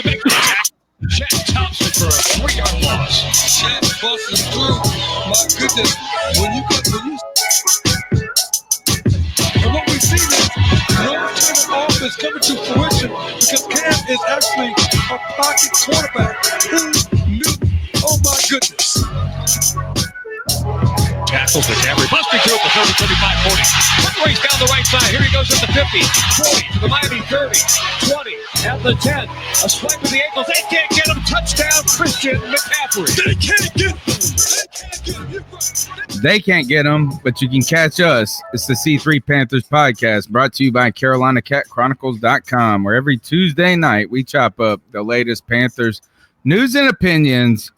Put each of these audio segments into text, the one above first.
throw. Make the tackle. Chet Thompson for a 3-yard loss. Chet busting through. My goodness. When you and what we see is no turn offense coming to fruition because Cam is actually a pocket quarterback. Who knew? Oh my goodness. Tackle for Camry, busting through at the 30, 35, 40. Quick race down the right side. Here he goes at the 50, 40 to the Miami 30, 20 at the 10. A swipe with the ankles. They can't get him. Touchdown, Christian McCaffrey. They can't get him. They can't get him, but you can catch us. It's the C3 Panthers podcast brought to you by CarolinaCatChronicles.com, where every Tuesday night we chop up the latest Panthers news and opinions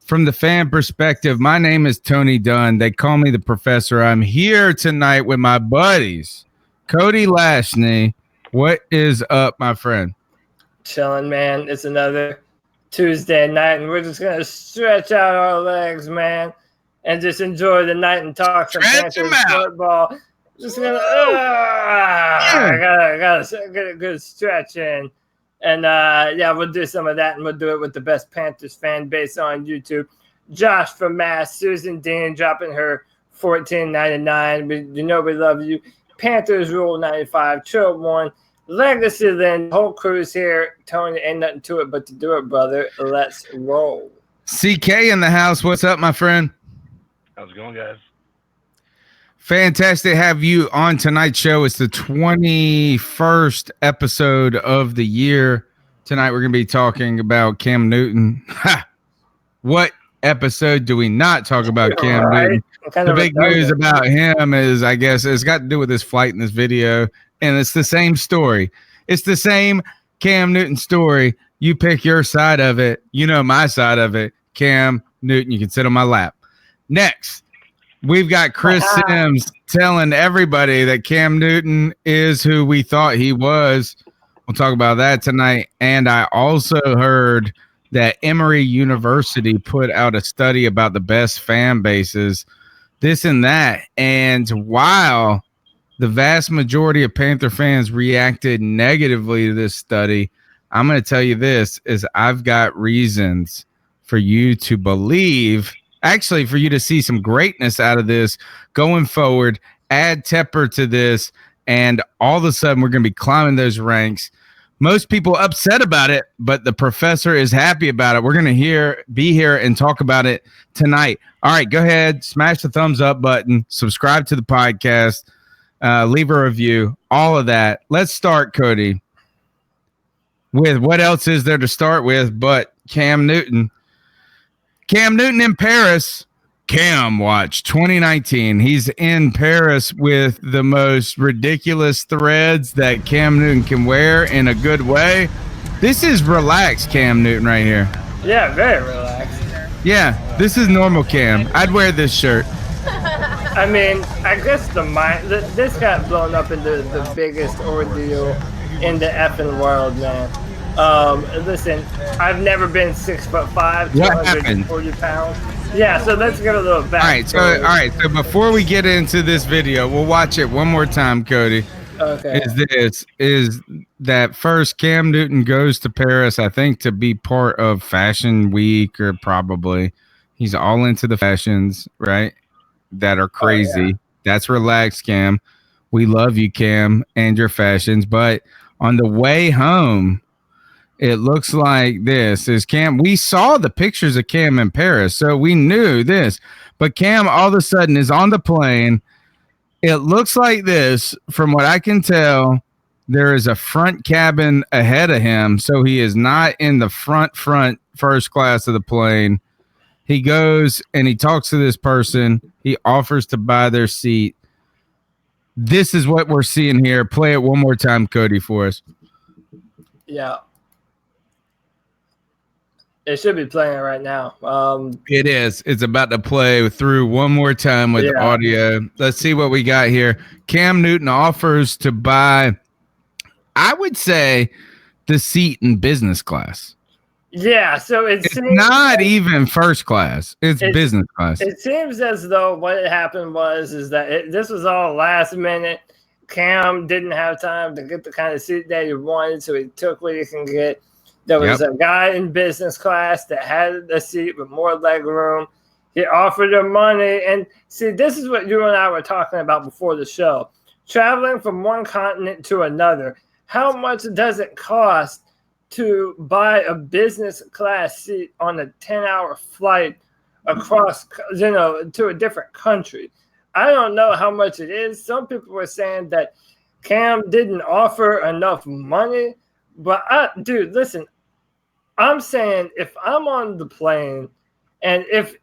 from the fan perspective. My name is Tony Dunn. They call me the professor. I'm here tonight with my buddies, Cody Lashney. What is up, my friend? Chilling, man. It's another Tuesday night, and we're just going to stretch out our legs, man, and just enjoy the night and talk some Panthers football. Just going to I got a good stretch in. And, yeah, we'll do some of that, and we'll do it with the best Panthers fan base on YouTube. Josh from Mass, Susan Dean dropping her $14.99. You know we love you. Panthers Rule 95, Chill 1, Legacy Lynn, whole crew's here. Tony, ain't nothing to it but to do it, brother. Let's roll. CK in the house. What's up, my friend? How's it going, guys? Fantastic to have you on tonight's show. It's the 21st episode of the year. Tonight we're going to be talking about Cam Newton. What episode do we not talk about Cam Newton? The big news about him is, I guess, it's got to do with his flight in this video, and it's the same story. It's the same Cam Newton story. You pick your side of it. You know my side of it. Cam Newton, you can sit on my lap. Next, we've got Chris Sims telling everybody that Cam Newton is who we thought he was. We'll talk about that tonight. And I also heard that Emory University put out a study about the best fan bases, this and that. And while the vast majority of Panther fans reacted negatively to this study, I'm going to tell you this, is I've got reasons for you to believe, actually for you to see some greatness out of this going forward. Add Tepper to this, and all of a sudden we're going to be climbing those ranks. Most people upset about it, but the professor is happy about it. We're going to be here and talk about it tonight. All right, go ahead, smash the thumbs up button, subscribe to the podcast, leave a review, all of that. Let's start, Cody, with what else is there to start with but Cam Newton. Cam Newton in Paris. Cam Watch 2019. He's in Paris with the most ridiculous threads that Cam Newton can wear in a good way. This is relaxed Cam Newton right here. Yeah, very relaxed. Yeah, this is normal Cam. I'd wear this shirt. I mean, I guess this got blown up into the biggest ordeal in the effing world, man. Listen, I've never been 6'5", 240 pounds. Yeah, so let's get a little back. All right. So before we get into this video, we'll watch it one more time, Cody. Okay. Is that first Cam Newton goes to Paris, I think, to be part of Fashion Week, or probably he's all into the fashions, right? That are crazy. Oh, yeah. That's relaxed, Cam. We love you, Cam, and your fashions. But on the way home, it looks like this is Cam. We saw the pictures of Cam in Paris, so we knew this. But Cam all of a sudden is on the plane. It looks like this. From what I can tell, there is a front cabin ahead of him, so he is not in the front first class of the plane. He goes and he talks to this person. He offers to buy their seat. This is what we're seeing here. Play it one more time, Cody, for us. Yeah. It should be playing right now. It is. It's about to play through one more time with audio. Let's see what we got here. Cam Newton offers to buy, I would say, the seat in business class. Yeah, so it's not even first class. It's business class. It seems as though what happened is that this was all last minute. Cam didn't have time to get the kind of seat that he wanted, so he took what he can get. There was a guy in business class that had a seat with more leg room. He offered him money. And see, this is what you and I were talking about before the show. Traveling from one continent to another. How much does it cost to buy a business class seat on a 10-hour flight across, to a different country? I don't know how much it is. Some people were saying that Cam didn't offer enough money. But, dude, listen, I'm saying if I'm on the plane and if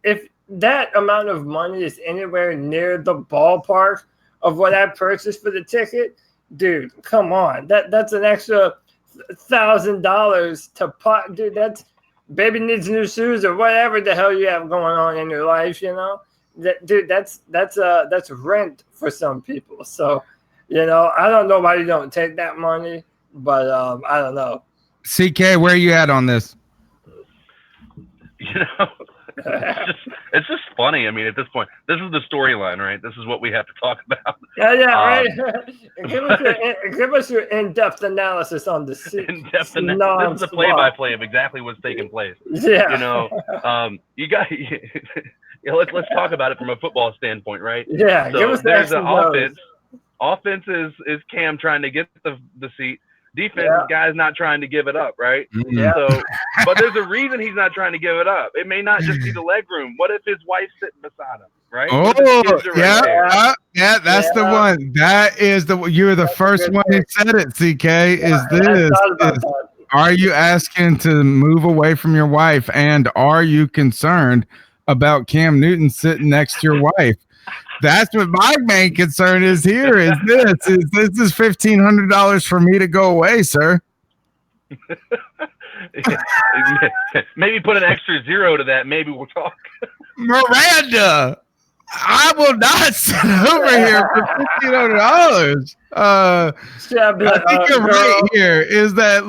that amount of money is anywhere near the ballpark of what I purchased for the ticket, dude, come on. That's an extra $1,000 to pot. Dude, that's baby needs new shoes or whatever the hell you have going on in your life, Dude, that's rent for some people. So, I don't know why you don't take that money, but I don't know. CK, where are you at on this? It's just funny. I mean, at this point, this is the storyline, right? This is what we have to talk about. Yeah, right. Give us your in-depth analysis on the in-depth analysis. This is the play-by-play of exactly what's taking place. Yeah. You got. Let's talk about it from a football standpoint, right? Yeah. So give us there's an offense. Offense is Cam trying to get the seat. Defense, guy's not trying to give it up, right? Yeah. So, but there's a reason he's not trying to give it up. It may not just be the leg room. What if his wife's sitting beside him, right? Oh, that's the one. That is you're the first one who said it, CK. Are you asking to move away from your wife, and are you concerned about Cam Newton sitting next to your wife? That's what my main concern is here. Is this is $1,500 for me to go away, sir? Maybe put an extra zero to that. Maybe we'll talk. Miranda, I will not sit over here for $1,500. I think you're right here. Is that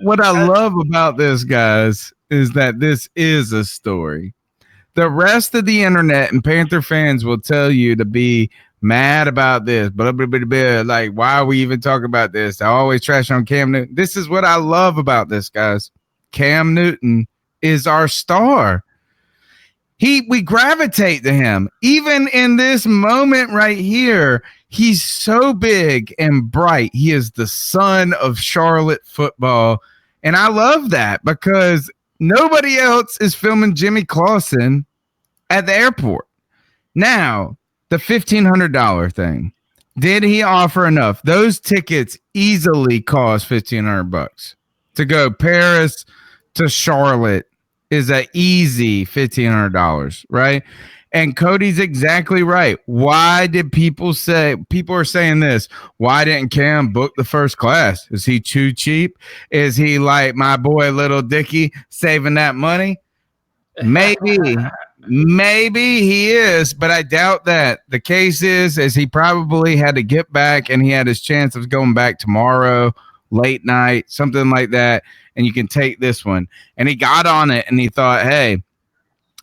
what I love about this, guys, is that this is a story. The rest of the internet and Panther fans will tell you to be mad about this, blah, blah, blah, blah. Like, why are we even talking about this? I always trash on Cam Newton. This is what I love about this, guys. Cam Newton is our star. We gravitate to him. Even in this moment right here, he's so big and bright. He is the son of Charlotte football. And I love that because nobody else is filming Jimmy Clausen at the airport. Now, the $1,500 thing. Did he offer enough? Those tickets easily cost $1,500 to go Paris to Charlotte is an easy $1,500, right? And Cody's exactly right. Why did people are saying this? Why didn't Cam book the first class? Is he too cheap? Is he like my boy Little Dicky saving that money? Maybe he is, but I doubt that. The case is he probably had to get back and he had his chance of going back tomorrow, late night, something like that. And you can take this one. And he got on it and he thought, hey,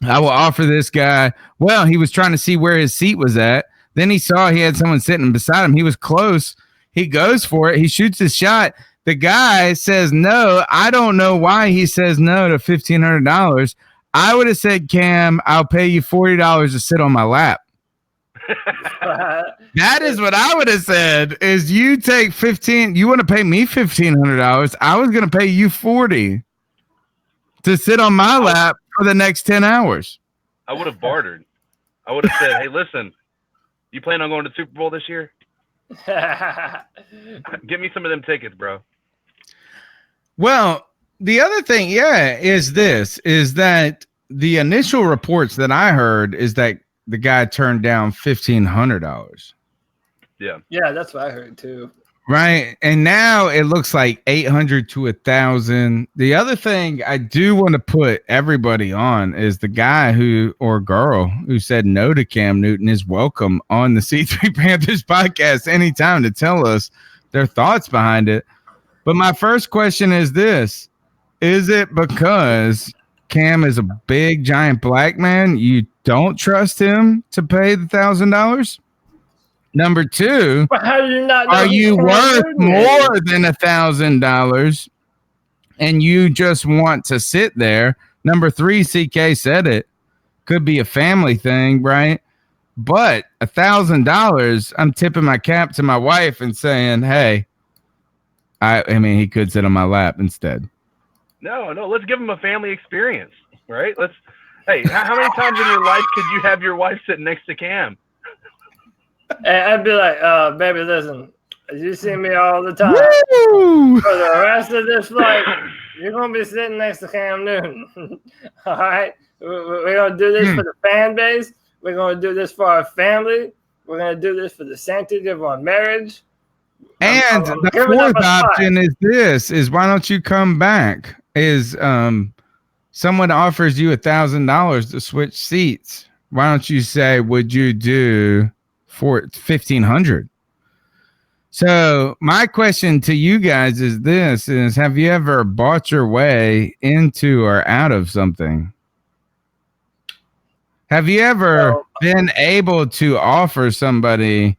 I will offer this guy. Well, he was trying to see where his seat was at. Then he saw he had someone sitting beside him. He was close. He goes for it. He shoots his shot. The guy says no. I don't know why he says no to $1,500. I would have said, Cam, I'll pay you $40 to sit on my lap. That is what I would have said. Is you take $15. You want to pay me $1,500? I was going to pay you $40 to sit on my lap for the next 10 hours. I would have bartered. I would have said, hey, listen, you plan on going to the Super Bowl this year? Give me some of them tickets, bro. Well, the other thing, is that the initial reports that I heard is that the guy turned down $1,500. Yeah, that's what I heard too. Right. And now it looks like 800 to 1,000. The other thing I do want to put everybody on is the guy or girl who said no to Cam Newton is welcome on the C3 Panthers podcast anytime to tell us their thoughts behind it. But my first question is this. Is it because Cam is a big, giant black man? You don't trust him to pay the $1,000? Number two, how do you not know are you worth more than $1,000? and you just want to sit there. Number 3, CK said it, could be a family thing, right? But $1,000, I'm tipping my cap to my wife and saying, hey, I mean, he could sit on my lap instead. No, let's give him a family experience, right? Hey, how many times in your life could you have your wife sitting next to Cam? And I'd be like, baby, listen, you see me all the time. Woo! For the rest of this flight, you're going to be sitting next to Cam Newton. All right? We're going to do this for the fan base. We're going to do this for our family. We're going to do this for the sanctity of our marriage. And the fourth option is why don't you come back? Is someone offers you $1,000 to switch seats? Why don't you say, would you do for $1,500? So my question to you guys is this: have you ever bought your way into or out of something? Have you ever been able to offer somebody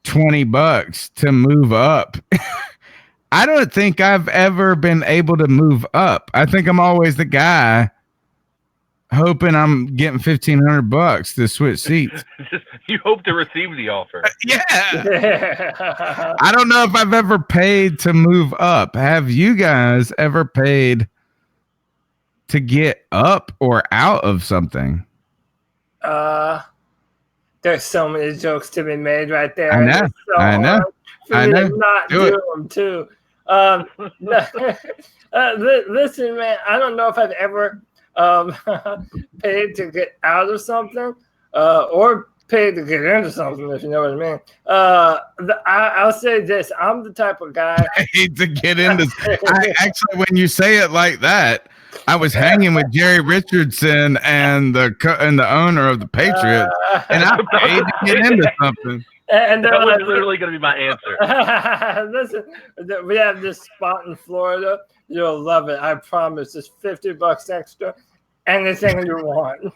$20 to move up? I don't think I've ever been able to move up. I think I'm always the guy hoping I'm getting $1,500 to switch seats. You hope to receive the offer. Yeah. I don't know if I've ever paid to move up. Have you guys ever paid to get up or out of something? There's so many jokes to be made right there. I know. So I know. I know. Not do them too. Listen, man. I don't know if I've ever paid to get out of something, or paid to get into something, if you know what I mean. I'll say this: I'm the type of guy paid to get into. Actually, when you say it like that, I was hanging with Jerry Richardson and the owner of the Patriots, and I paid to get into something. And that was literally going to be my answer. Listen, we have this spot in Florida. You'll love it. I promise. It's $50 extra. Anything you want.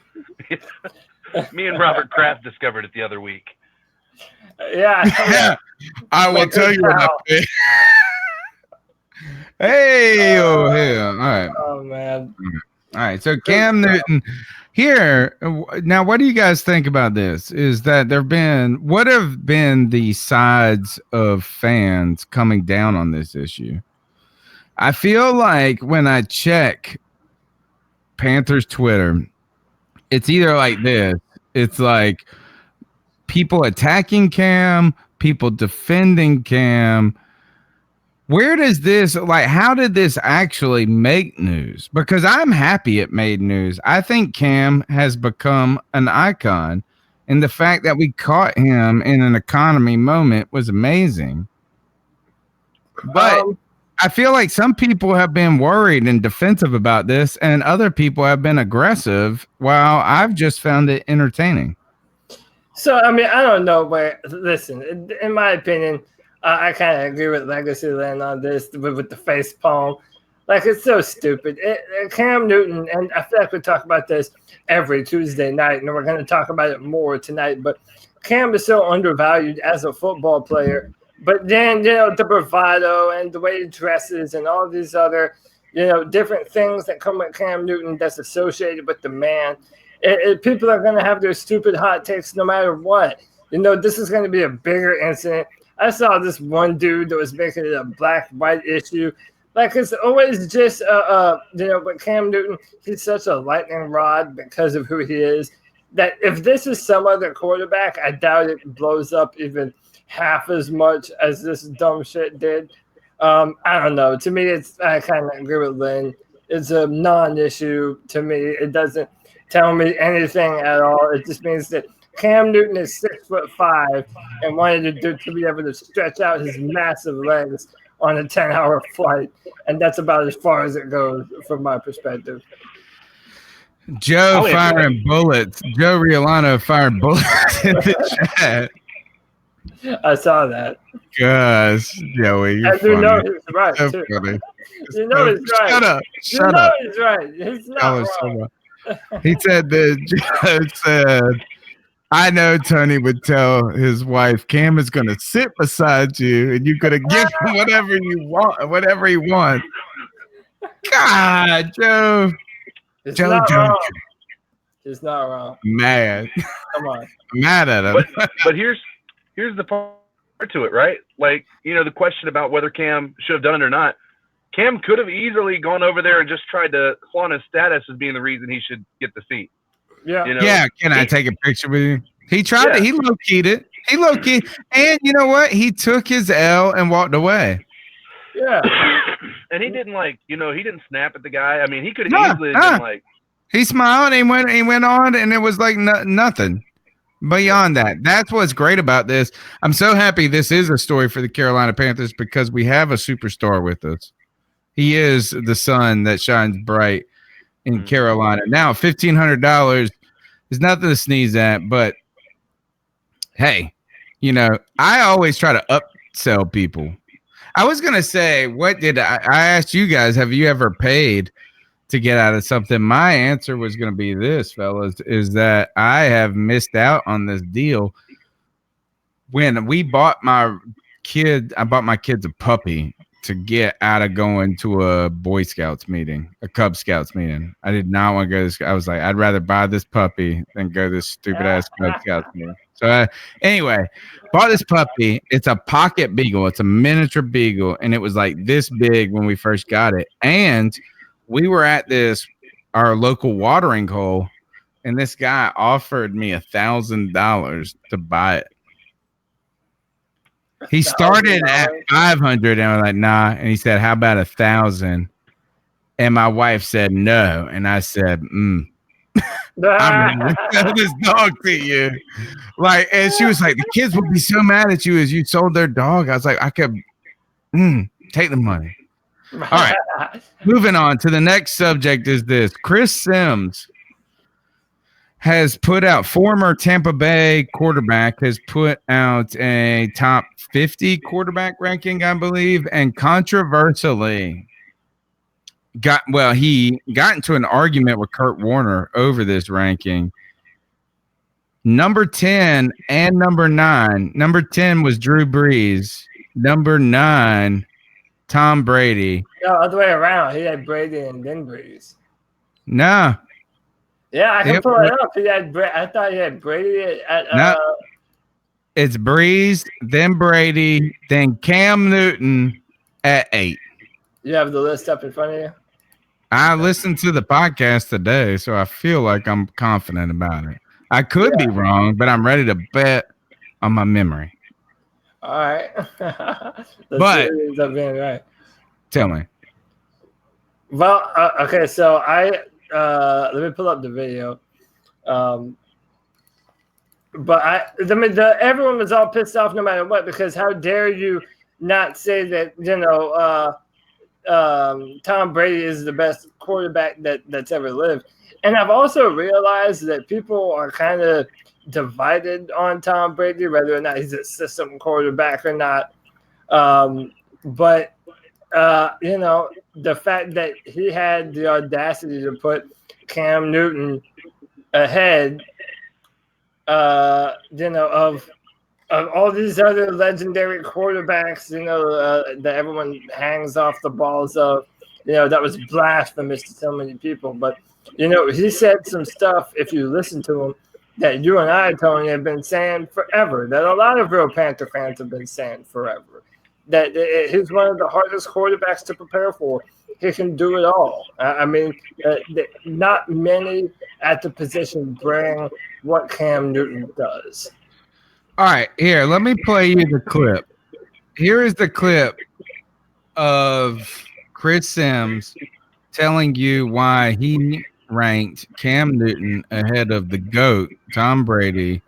Me and Robert Kraft discovered it the other week. Yeah. I will tell you what I paid. Hey, oh, hell. All right. Oh, man. All right. So Cam Newton here. Now, what do you guys think about this? Is that what have been the sides of fans coming down on this issue? I feel like when I check Panthers Twitter, it's either like this. It's like people attacking Cam, people defending Cam. Where does this, how did this actually make news? Because I'm happy it made news. I think Cam has become an icon, and the fact that we caught him in an economy moment was amazing. But I feel like some people have been worried and defensive about this, and other people have been aggressive, while I've just found it entertaining. So, I mean, I don't know, but listen, in my opinion, I kind of agree with Legacy Land on this with the face palm. Like, it's so stupid. Cam Newton, and I feel like we talk about this every Tuesday night, and we're going to talk about it more tonight, but Cam is so undervalued as a football player. But then, the bravado and the way he dresses and all these other, different things that come with Cam Newton that's associated with the man. People are going to have their stupid hot takes no matter what. This is going to be a bigger incident. I saw this one dude that was making it a black-white issue. Like, it's always just, but Cam Newton, he's such a lightning rod because of who he is, that if this is some other quarterback, I doubt it blows up even half as much as this dumb shit did. I don't know. To me, I kind of agree with Lynn. It's a non-issue to me. It doesn't tell me anything at all. It just means that Cam Newton is 6'5" and wanted to be able to stretch out his massive legs on a 10-hour flight, and that's about as far as it goes from my perspective. Joe firing bullets. Joe Riolano firing bullets in the chat. I saw that. Gosh, Joey, you're funny. You know he's right, so too. Funny. You know he's right. Shut up. Shut up. He's right. He's not wrong. He said that Joe said, I know Tony would tell his wife, Cam is going to sit beside you and you're going to give him whatever you want, whatever he wants. God, Joe. It's Joe not Jojo. wrong. It's not wrong. Mad. Come on. I'm mad at him. But here's the part to it, right? Like, the question about whether Cam should have done it or not. Cam could have easily gone over there and just tried to flaunt his status as being the reason he should get the seat. Yeah. Yeah, can I take a picture with you? He tried to, he low-keyed it. He low-keyed. And you know what? He took his L and walked away. Yeah. And he didn't he didn't snap at the guy. I mean, he could have easily been like. He smiled and he went on, and it was like nothing beyond that. That's what's great about this. I'm so happy this is a story for the Carolina Panthers because we have a superstar with us. He is the sun that shines bright in Carolina. Now, $1,500 is nothing to sneeze at, but hey, I always try to upsell people. I was going to say, I asked you guys, have you ever paid to get out of something? My answer was going to be this, fellas, is that I have missed out on this deal. When we bought I bought my kids a puppy to get out of going to a Boy Scouts meeting, a Cub Scouts meeting. I did not want to go to. I was like, I'd rather buy this puppy than go to this stupid ass Cub Scouts meeting. So anyway, bought this puppy. It's a pocket beagle. It's a miniature beagle, and it was like this big when we first got it. And we were at our local watering hole, and this guy offered me $1,000 to buy it. He started at 500, and I was like, nah. And he said, how about 1,000? And my wife said no, and I said, I'm gonna sell this dog to you. And she was like, the kids would be so mad at you as you sold their dog. I was like, I could take the money. All right. Moving on to the next subject is this. Chris Sims has put out, former Tampa Bay quarterback, has put out a top 50 quarterback ranking, I believe, and controversially he got into an argument with Kurt Warner over this ranking. Number 10 and number 9. Number 10 was Drew Brees. Number 9, Tom Brady. No, other way around. He had Brady and then Brees. No. Yeah, I can pull it up. I thought he had Brady at it's Brees, then Brady, then Cam Newton at 8. You have the list up in front of you? I listened to the podcast today, so I feel like I'm confident about it. I could be wrong, but I'm ready to bet on my memory. All right. But being right. Tell me. Well, okay, so let me pull up the video. But everyone was all pissed off no matter what, because how dare you not say that, Tom Brady is the best quarterback that's ever lived. And I've also realized that people are kind of divided on Tom Brady, whether or not he's a system quarterback or not. But the fact that he had the audacity to put Cam Newton ahead, of all these other legendary quarterbacks, that everyone hangs off the balls of, that was blasphemous to so many people. But, he said some stuff, if you listen to him, that you and I, Tony, have been saying forever, that a lot of real Panther fans have been saying forever, that he's one of the hardest quarterbacks to prepare for. He can do it all. Not many at the position bring what Cam Newton does. All right, here, let me play you the clip. Here is the clip of Chris Sims telling you why he ranked Cam Newton ahead of the GOAT, Tom Brady,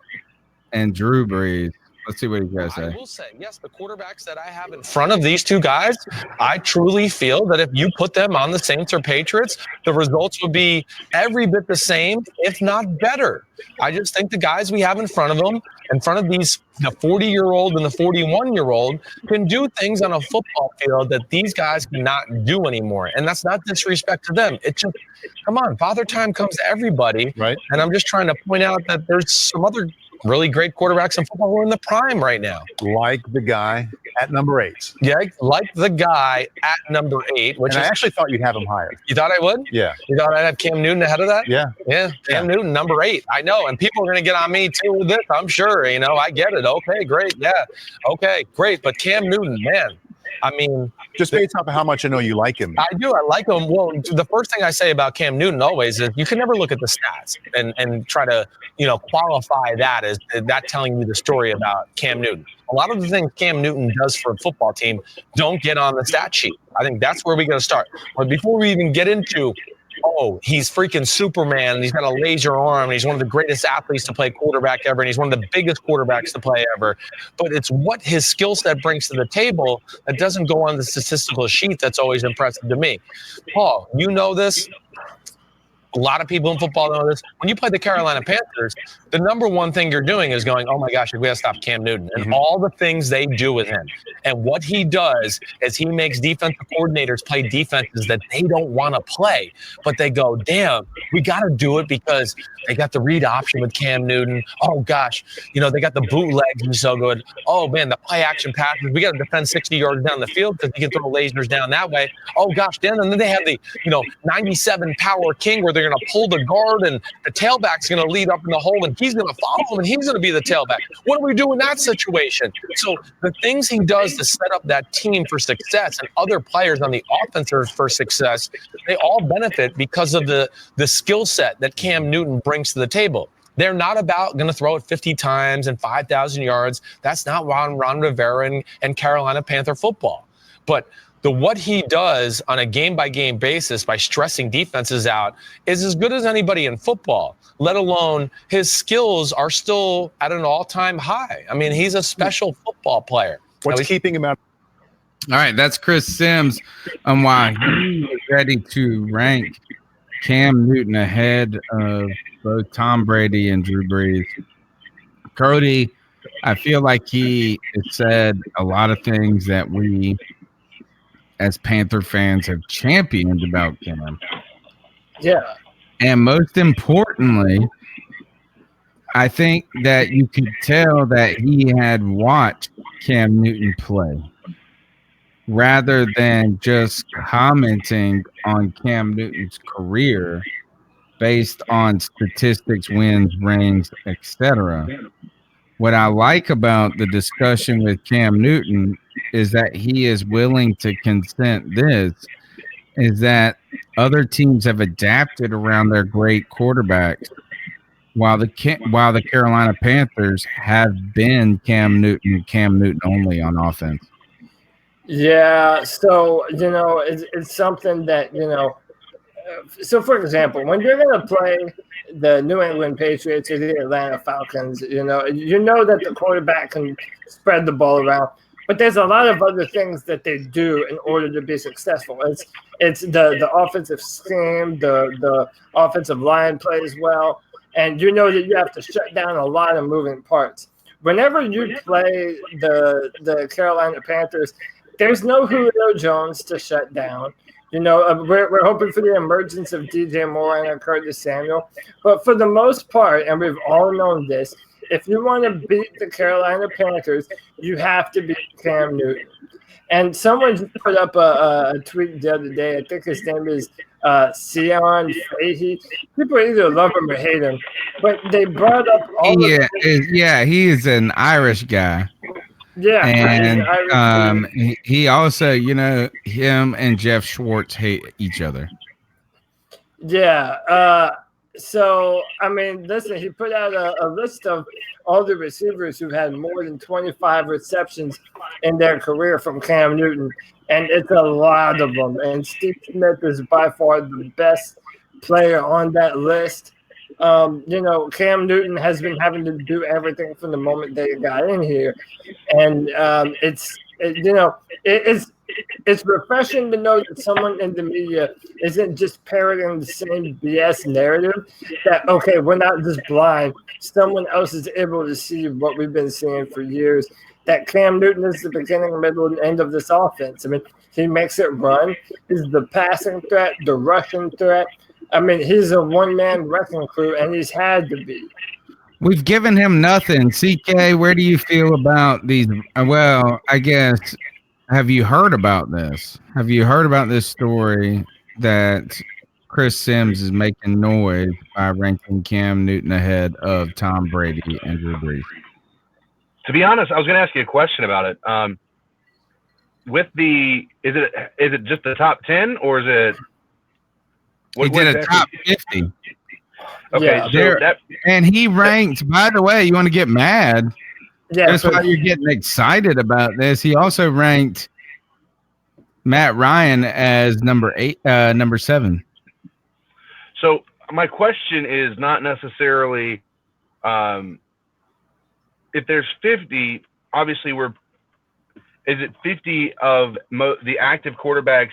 and Drew Brees. Let's see what you guys say. I will say, yes, the quarterbacks that I have in front of these two guys, I truly feel that if you put them on the Saints or Patriots, the results would be every bit the same, if not better. I just think the guys we have in front of them, in front of the 40-year-old and the 41-year-old, can do things on a football field that these guys cannot do anymore. And that's not disrespect to them. It's just, come on, father time comes to everybody. Right. And I'm just trying to point out that there's some other really great quarterbacks in football who are in the prime right now. Like the guy at number 8. Yeah, like the guy at number 8, which I actually thought you'd have him higher. You thought I would? Yeah. You thought I'd have Cam Newton ahead of that? Yeah. Yeah, Cam Newton, number 8. I know, and people are going to get on me too with this, I'm sure. I get it. Okay, great. Yeah. Okay, great. But Cam Newton, man, I mean, just based off of how much I know you like him. I do. I like him. Well, the first thing I say about Cam Newton always is you can never look at the stats and try to, qualify that as that telling you the story about Cam Newton. A lot of the things Cam Newton does for a football team don't get on the stat sheet. I think that's where we got to start. But before we even get into, he's freaking Superman, and he's got a laser arm, and he's one of the greatest athletes to play quarterback ever, and he's one of the biggest quarterbacks to play ever. But it's what his skill set brings to the table that doesn't go on the statistical sheet that's always impressive to me. Paul, you know this. A lot of people in football know this. When you play the Carolina Panthers, the number one thing you're doing is going, oh my gosh, we got to stop Cam Newton and all the things they do with him. And what he does is he makes defensive coordinators play defenses that they don't want to play. But they go, damn, we got to do it because they got the read option with Cam Newton. Oh gosh, they got the bootlegs and so good. Oh man, the play action passes. We got to defend 60 yards down the field because he can throw lasers down that way. Oh gosh, and then they have the 97 power king where they're going to pull the guard and the tailback's going to lead up in the hole and he's going to follow him and he's going to be the tailback. What do we do in that situation? So the things he does to set up that team for success and other players on the offense for success, they all benefit because of the skill set that Cam Newton brings to the table. They're not about going to throw it 50 times and 5,000 yards. That's not Ron Rivera and Carolina Panther football. But what he does on a game-by-game basis by stressing defenses out is as good as anybody in football, let alone his skills are still at an all-time high. I mean, he's a special football player. What's keeping him out? All right, that's Chris Sims on why he is ready to rank Cam Newton ahead of both Tom Brady and Drew Brees. Cody, I feel like he has said a lot of things that we as Panther fans have championed about Cam. Yeah. And most importantly, I think that you could tell that he had watched Cam Newton play rather than just commenting on Cam Newton's career based on statistics, wins, rings, etc. What I like about the discussion with Cam Newton is that he is willing to consent is that other teams have adapted around their great quarterbacks while the Carolina Panthers have been Cam Newton only on offense. Yeah, so, it's something that, so for example, when you're going to play the New England Patriots or the Atlanta Falcons, you know that the quarterback can spread the ball around, but there's a lot of other things that they do in order to be successful. It's the offensive scheme, the offensive line plays well, and you know that you have to shut down a lot of moving parts. Whenever you play the Carolina Panthers, there's no Julio Jones to shut down. We're hoping for the emergence of DJ Moore and Curtis Samuel. But for the most part, and we've all known this, if you want to beat the Carolina Panthers, you have to beat Cam Newton. And someone just put up a tweet the other day. I think his name is Sion Fahey. People either love him or hate him. But they brought up all he is an Irish guy. Yeah, and he also, him and Jeff Schwartz hate each other. Yeah. So, I mean, listen, he put out a list of all the receivers who had more than 25 receptions in their career from Cam Newton, and it's a lot of them. And Steve Smith is by far the best player on that list. Cam Newton has been having to do everything from the moment they got in here, and it's refreshing to know that someone in the media isn't just parroting the same BS narrative. That okay, we're not just blind. Someone else is able to see what we've been seeing for years. That Cam Newton is the beginning, middle, and end of this offense. I mean, he makes it run. He's the passing threat, the rushing threat. I mean, he's a one-man wrecking crew, and he's had to be. We've given him nothing. CK, where do you feel about these? Well, I guess, have you heard about this? Have you heard about this story that Chris Sims is making noise by ranking Cam Newton ahead of Tom Brady and Drew Brees? To be honest, I was going to ask you a question about it. Is it just the top 10 or is it? He did a top 50. Okay, yeah. And he ranked. By the way, you want to get mad? Yeah, That's why you're getting excited about this. He also ranked Matt Ryan as number 7. So my question is not necessarily if there's 50. Obviously, is it 50 of the active quarterbacks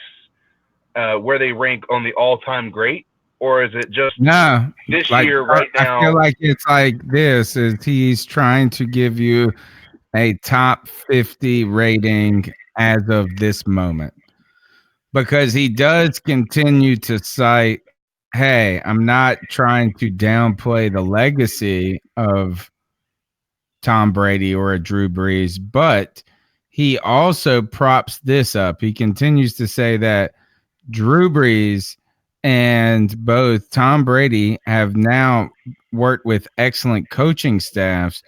where they rank on the all-time great, or is it just this year right now? I feel like it's like this: is he's trying to give you a top 50 rating as of this moment, because he does continue to cite, hey, I'm not trying to downplay the legacy of Tom Brady or a Drew Brees, but he also props this up. He continues to say that Drew Brees and both Tom Brady have now worked with excellent coaching staffs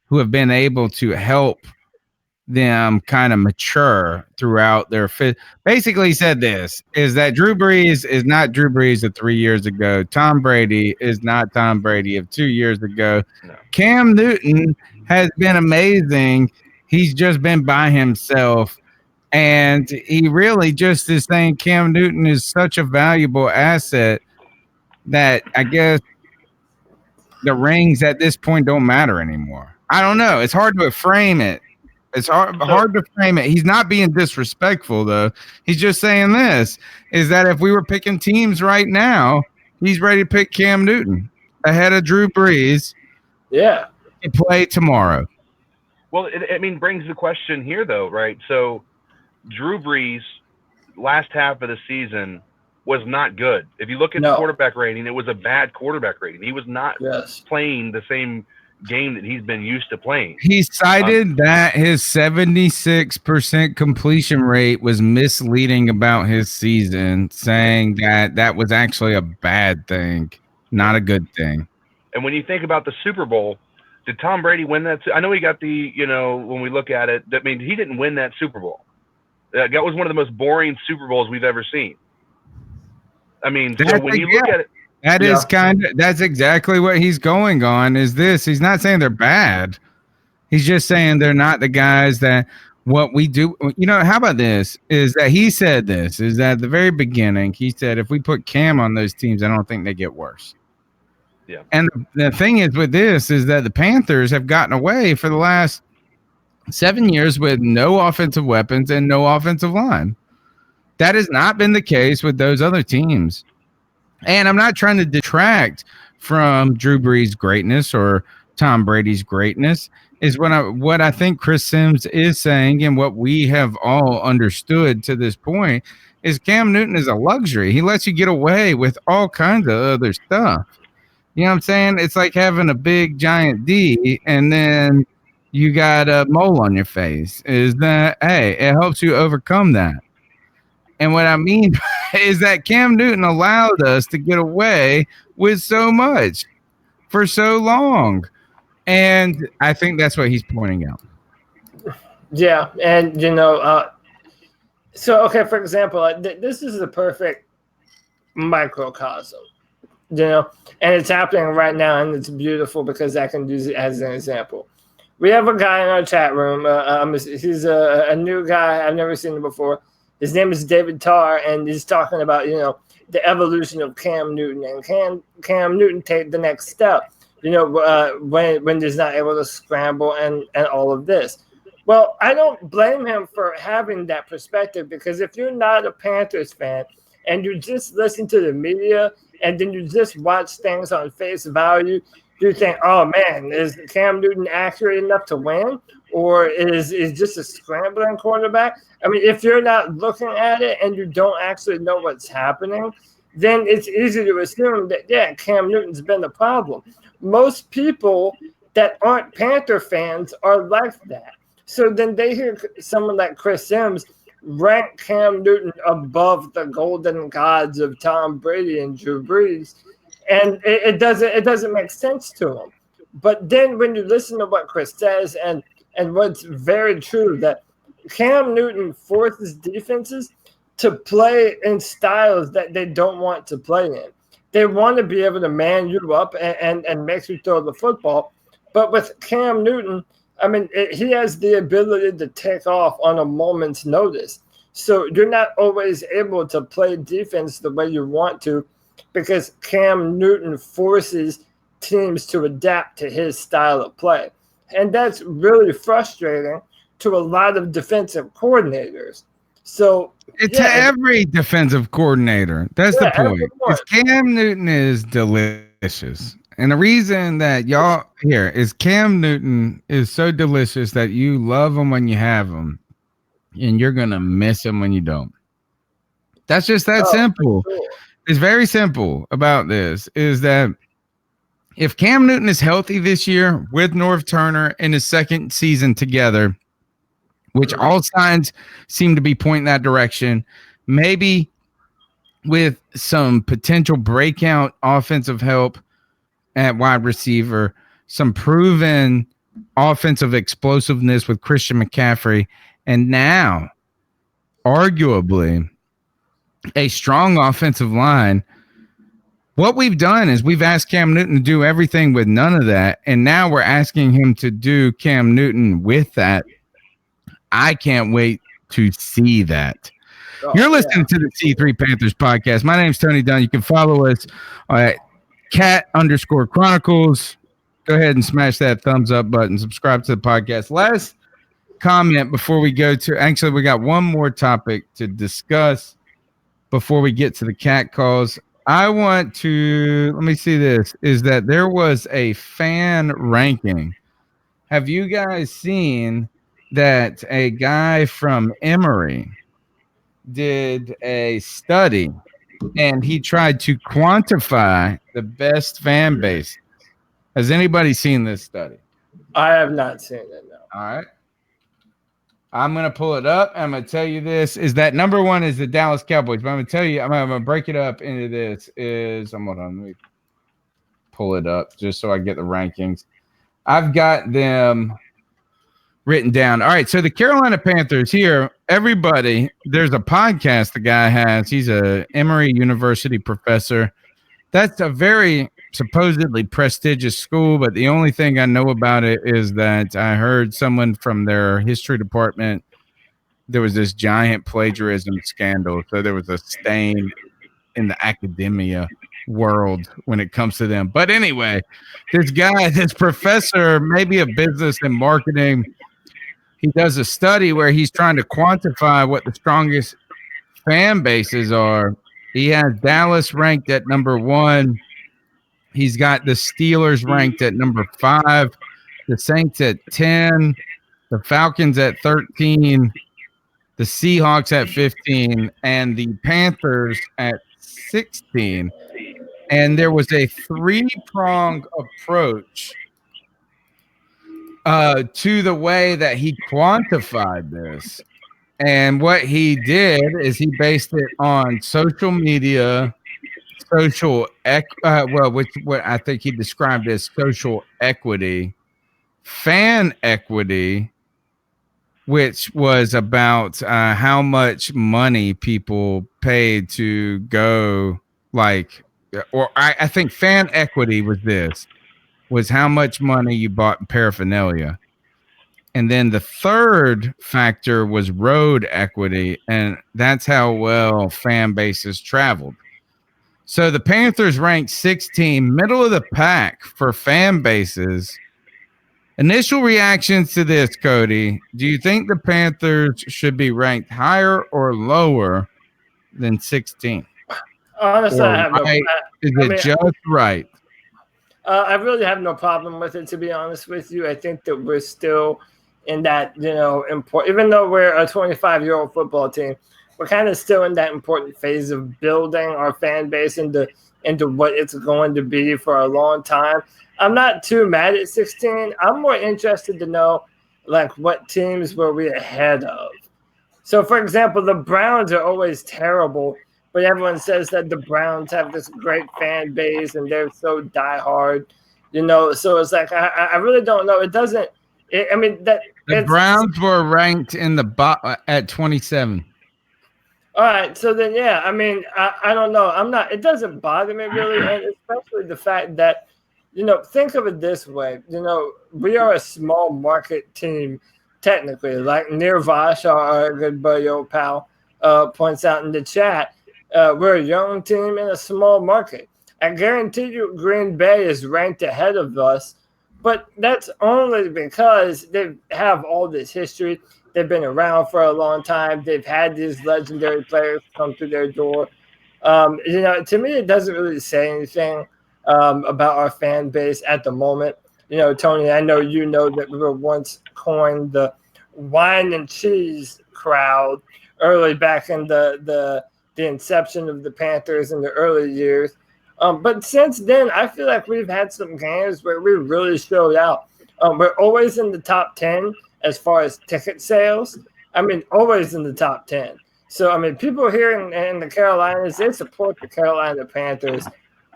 who have been able to help them kind of mature throughout their fit. Basically said this is that Drew Brees is not Drew Brees of 3 years ago. Tom Brady is not Tom Brady of 2 years ago. No. Cam Newton has been amazing. He's just been by himself. And he really just is saying Cam Newton is such a valuable asset that I guess the rings at this point don't matter anymore. I don't know. It's hard to frame it. It's hard to frame it. He's not being disrespectful, though. He's just saying this, is that if we were picking teams right now, he's ready to pick Cam Newton ahead of Drew Brees. Yeah. To play tomorrow. Well, it brings the question here, though, right? So Drew Brees, last half of the season, was not good. If you look at the quarterback rating, it was a bad quarterback rating. He was not playing the same game that he's been used to playing. He cited that his 76% completion rate was misleading about his season, saying that was actually a bad thing, not a good thing. And when you think about the Super Bowl, did Tom Brady win that? I know he got when we look at it, I mean, he didn't win that Super Bowl. That was one of the most boring Super Bowls we've ever seen. I mean, so when you look at it, that's exactly what he's going on. Is this? He's not saying they're bad. He's just saying they're not the guys that what we do. How about this? Is that he said this? Is that at the very beginning he said if we put Cam on those teams, I don't think they get worse. Yeah. And the thing is with this is that the Panthers have gotten away for the last 7 years with no offensive weapons and no offensive line. That has not been the case with those other teams. And I'm not trying to detract from Drew Brees' greatness or Tom Brady's greatness. Is what I think Chris Sims is saying, and what we have all understood to this point, is Cam Newton is a luxury. He lets you get away with all kinds of other stuff. You know what I'm saying? It's like having a big giant D and then you got a mole on your face. Is that, hey, it helps you overcome that. And what I mean is that Cam Newton allowed us to get away with so much for so long. And I think that's what he's pointing out. Yeah. And, for example, this is the perfect microcosm, and it's happening right now, and it's beautiful because I can use it as an example. We have a guy in our chat room. He's a new guy. I've never seen him before. His name is David Tarr, and he's talking about, the evolution of Cam Newton. And can Cam Newton take the next step, when he's not able to scramble and all of this? Well, I don't blame him for having that perspective, because if you're not a Panthers fan and you just listen to the media and then you just watch things on face value, you think, oh, man, is Cam Newton accurate enough to win? Or is just a scrambling quarterback? I mean, if you're not looking at it and you don't actually know what's happening, then it's easy to assume that, yeah, Cam Newton's been the problem. Most people that aren't Panther fans are like that. So then they hear someone like Chris Sims rank Cam Newton above the golden gods of Tom Brady and Drew Brees, and it doesn't make sense to them. But then when you listen to what Chris says, and what's very true, that Cam Newton forces defenses to play in styles that they don't want to play in. They want to be able to man you up and make you throw the football. But with Cam Newton, I mean, he has the ability to take off on a moment's notice. So you're not always able to play defense the way you want to, because Cam Newton forces teams to adapt to his style of play. And that's really frustrating to a lot of defensive coordinators. So it's every defensive coordinator. That's the point. Cam Newton is delicious. And the reason that y'all here is Cam Newton is so delicious that you love him when you have him, and you're going to miss him when you don't. That's just that simple. Sure. It's very simple about this, is that if Cam Newton is healthy this year with Norv Turner in his second season together, which all signs seem to be pointing that direction, maybe with some potential breakout offensive help at wide receiver, some proven offensive explosiveness with Christian McCaffrey, and now arguably a strong offensive line. What we've done is we've asked Cam Newton to do everything with none of that, and now we're asking him to do Cam Newton with that. I can't wait to see that. You're listening to the C3 Panthers podcast. My name's Tony Dunn. You can follow us at cat_chronicles. Go ahead and smash that thumbs up button. Subscribe to the podcast. Last comment before we go to, actually, we got one more topic to discuss before we get to the cat calls. I want to, let me see this, is that there was a fan ranking. Have you guys seen that a guy from Emory did a study and he tried to quantify the best fan base? Has anybody seen this study? I have not seen it, no. All right. I'm going to pull it up. I'm going to tell you this is that number one is the Dallas Cowboys. But I'm going to tell you, I'm going to break it up into this hold on, let me pull it up just so I get the rankings. I've got them written down. All right. So the Carolina Panthers here, everybody, there's a podcast the guy has. He's a Emory University professor. That's a very supposedly prestigious school, but the only thing I know about it is that I heard someone from their history department, there was this giant plagiarism scandal. So there was a stain in the academia world when it comes to them. But anyway, this guy, this professor, maybe of business and marketing, he does a study where he's trying to quantify what the strongest fan bases are. He has Dallas ranked at number 1. He's got the Steelers ranked at number 5, the Saints at 10, the Falcons at 13, the Seahawks at 15, and the Panthers at 16. And there was a 3-pronged approach to the way that he quantified this. And what he did is he based it on social media, what I think he described as social equity, fan equity, which was about how much money people paid to go, I think fan equity was how much money you bought in paraphernalia. And then the third factor was road equity, and that's how well fan bases traveled. So the Panthers ranked 16, middle of the pack for fan bases. Initial reactions to this, Cody. Do you think the Panthers should be ranked higher or lower than 16? Honestly, I have no problem. Is it just right? I really have no problem with it, to be honest with you. I think that we're still in that, important, even though we're a 25-year-old football team, we're kind of still in that important phase of building our fan base into what it's going to be for a long time. I'm not too mad at 16. I'm more interested to know like what teams were we ahead of. So, for example, the Browns are always terrible, but everyone says that the Browns have this great fan base and they're so diehard, So it's like I really don't know. It doesn't. The Browns were ranked in the at 27. All right, so then I don't know. I'm not. It doesn't bother me really, and especially the fact that think of it this way. We are a small market team technically, like Nirvash, our good buddy old pal, points out in the chat. We're a young team in a small market. I guarantee you Green Bay is ranked ahead of us, but that's only because they have all this history. They've been around for a long time. They've had these legendary players come through their door. To me, it doesn't really say anything about our fan base at the moment. Tony, I know that we were once coined the wine and cheese crowd early back in the inception of the Panthers in the early years. But since then, I feel like we've had some games where we really showed out. We're always in the top 10 as far as ticket sales. Always in the top 10. So, people here in the Carolinas, they support the Carolina Panthers.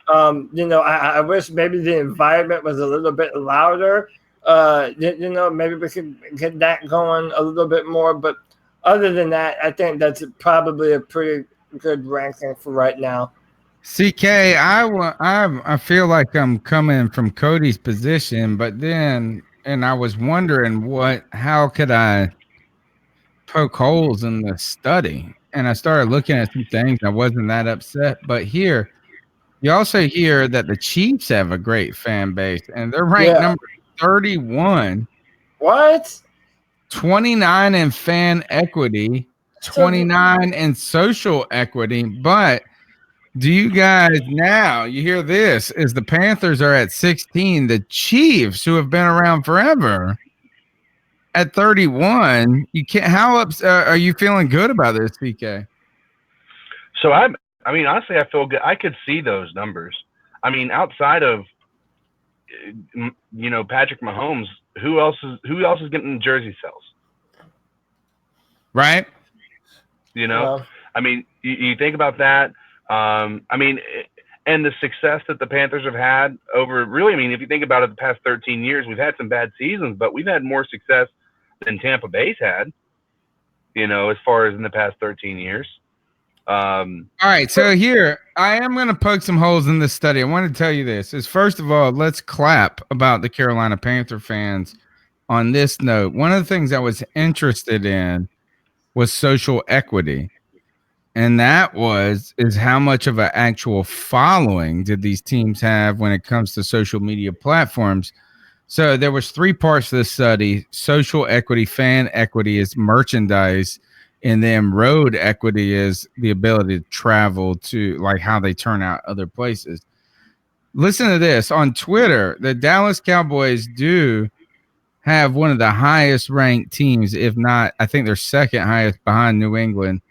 I wish maybe the environment was a little bit louder. Maybe we could get that going a little bit more. But other than that, I think that's probably a pretty good ranking for right now. CK, I feel like I'm coming from Cody's position, but then, and I was wondering how could I poke holes in the study? And I started looking at some things. I wasn't that upset, but here, you also hear that the Chiefs have a great fan base, and they're ranked number 31. What? 29 in fan equity, 29 in social equity. But do you guys now, you hear this, is the Panthers are at 16, the Chiefs, who have been around forever, at 31. You can't. How are you feeling good about this, CK? So honestly, I feel good. I could see those numbers. Outside of Patrick Mahomes, who else is getting jersey sales? Right. You think about that. And the success that the Panthers have had over really, if you think about it, the past 13 years, we've had some bad seasons, but we've had more success than Tampa Bay's had, as far as in the past 13 years. All right, so here I am going to poke some holes in this study. I want to tell you this is, first of all, let's clap about the Carolina Panther fans on this note. One of the things I was interested in was social equity, and that is how much of an actual following did these teams have when it comes to social media platforms. So there was 3 parts to this study. Social equity, fan equity is merchandise, and then road equity is the ability to travel to, like, how they turn out other places. Listen to this. On Twitter, the Dallas Cowboys do have one of the highest ranked teams, if not, I think they're second highest behind New England.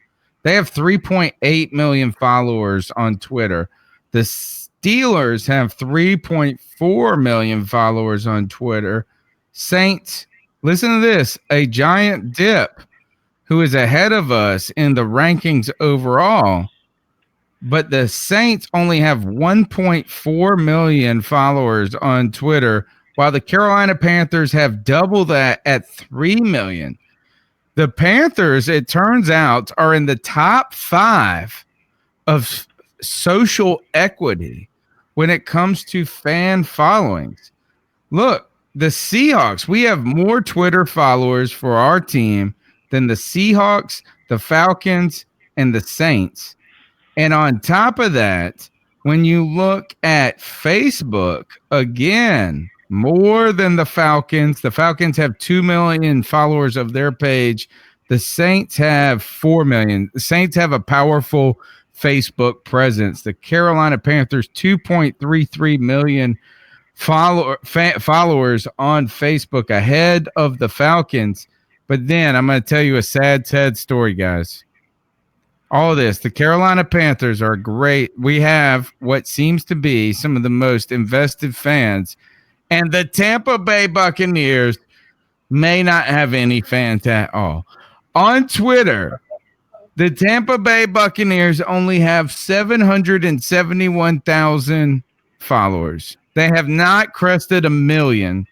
They have 3.8 million followers on Twitter. The Steelers have 3.4 million followers on Twitter. Saints, listen to this, a giant dip, who is ahead of us in the rankings overall. But the Saints only have 1.4 million followers on Twitter, while the Carolina Panthers have double that at 3 million. The Panthers, it turns out, are in the top 5 of social equity when it comes to fan followings. Look, the Seahawks, we have more Twitter followers for our team than the Seahawks, the Falcons, and the Saints. And on top of that, when you look at Facebook, again, more than the Falcons. The Falcons have 2 million followers of their page. The Saints have 4 million. The Saints have a powerful Facebook presence. The Carolina Panthers, 2.33 million followers on Facebook, ahead of the Falcons. But then I'm going to tell you a sad story, guys. all this. The Carolina Panthers are great. We have what seems to be some of the most invested fans, and the Tampa Bay Buccaneers may not have any fans at all. On Twitter, the Tampa Bay Buccaneers only have 771,000 followers. They have not crested 1 million,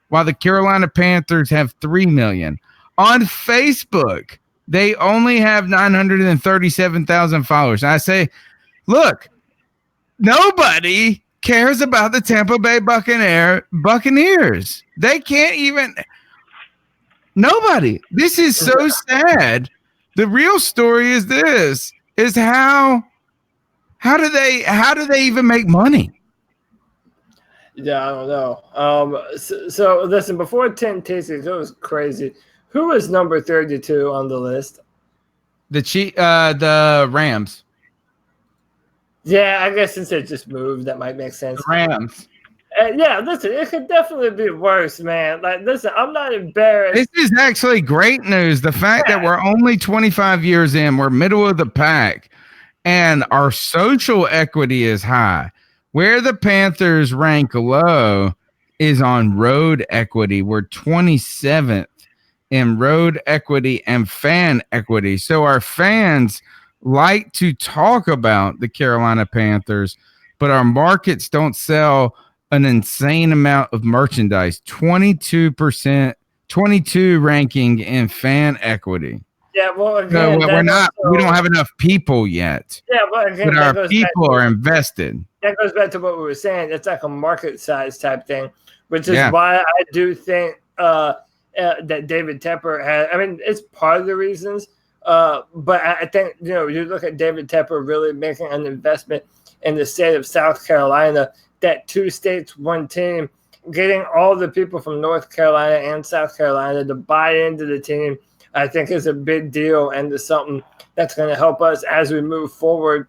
while the Carolina Panthers have 3 million. On Facebook, they only have 937,000 followers. I say, look, nobody cares about the Tampa Bay Buccaneers. They can't even. Nobody. This is so sad. The real story is this: is how do they even make money? Yeah, I don't know. So listen, before 10 tasties, it was crazy. Who was number 32 on the list? The Rams. Yeah, I guess since it just moved, that might make sense. The Rams. Yeah, listen, it could definitely be worse, man. Like, listen, I'm not embarrassed. This is actually great news. The fact that we're only 25 years in, we're middle of the pack, and our social equity is high. Where the Panthers rank low is on road equity. We're 27th in road equity and fan equity. So our fans like to talk about the Carolina Panthers, but our markets don't sell an insane amount of merchandise. 22%, 22 ranking in fan equity. Yeah, well, again, so we don't have enough people yet. Yeah, but again, our people are invested. That goes back to what we were saying. It's like a market size type thing, which is why I do think that David Tepper has. I mean, it's part of the reasons, but I think you look at David Tepper really making an investment in the state of South Carolina. That 2 states, 1 team, getting all the people from North Carolina and South Carolina to buy into the team, I think is a big deal and is something that's going to help us as we move forward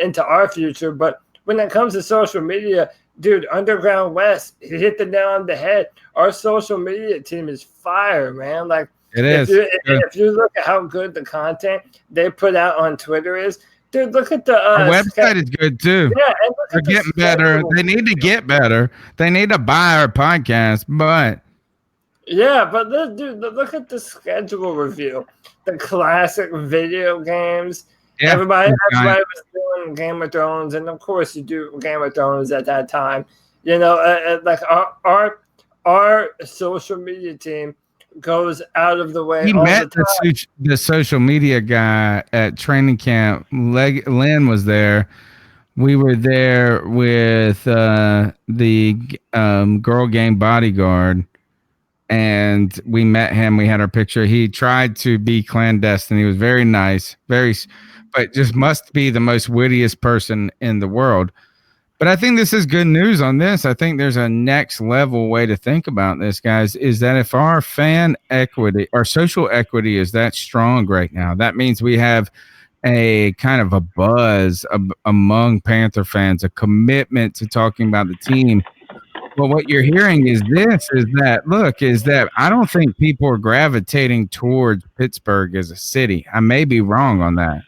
into our future. But when it comes to social media, dude, Underground West, he hit the nail on the head. Our social media team is fire, man. Like, if you look at how good the content they put out on Twitter is, dude, look at the our website is good too. Yeah, and they're getting better. They need to get better. They need to buy our podcast, but dude, look at the schedule review. The classic video games. Yeah, everybody was doing Game of Thrones, and of course you do Game of Thrones at that time. Like our social media team goes out of the way. He met the social media guy at training camp. Lynn was there. We were there with the girl gang bodyguard, and we met him. We had our picture. He tried to be clandestine. He was very nice, but just must be the most wittiest person in the world. But I think this is good news on this. I think there's a next level way to think about this, guys, is that if our fan equity, our social equity is that strong right now, that means we have a kind of a buzz among Panther fans, a commitment to talking about the team. Well, what you're hearing is that I don't think people are gravitating towards Pittsburgh as a city. I may be wrong on that.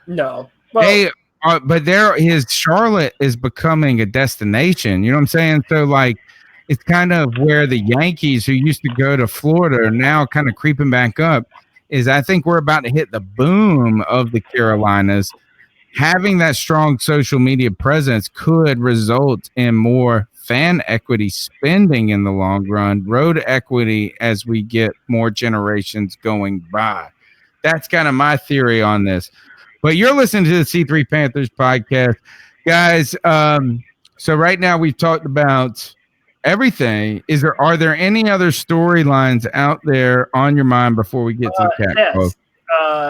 No. Well, but Charlotte is becoming a destination. You know what I'm saying? So like, it's kind of where the Yankees who used to go to Florida are now kind of creeping back up. I think we're about to hit the boom of the Carolinas. Having that strong social media presence could result in more fan equity spending in the long run, road equity as we get more generations going by. That's kind of my theory on this. But you're listening to the C3 Panthers podcast, guys. So right now we've talked about everything. Are there any other storylines out there on your mind before we get to the cat? Yes.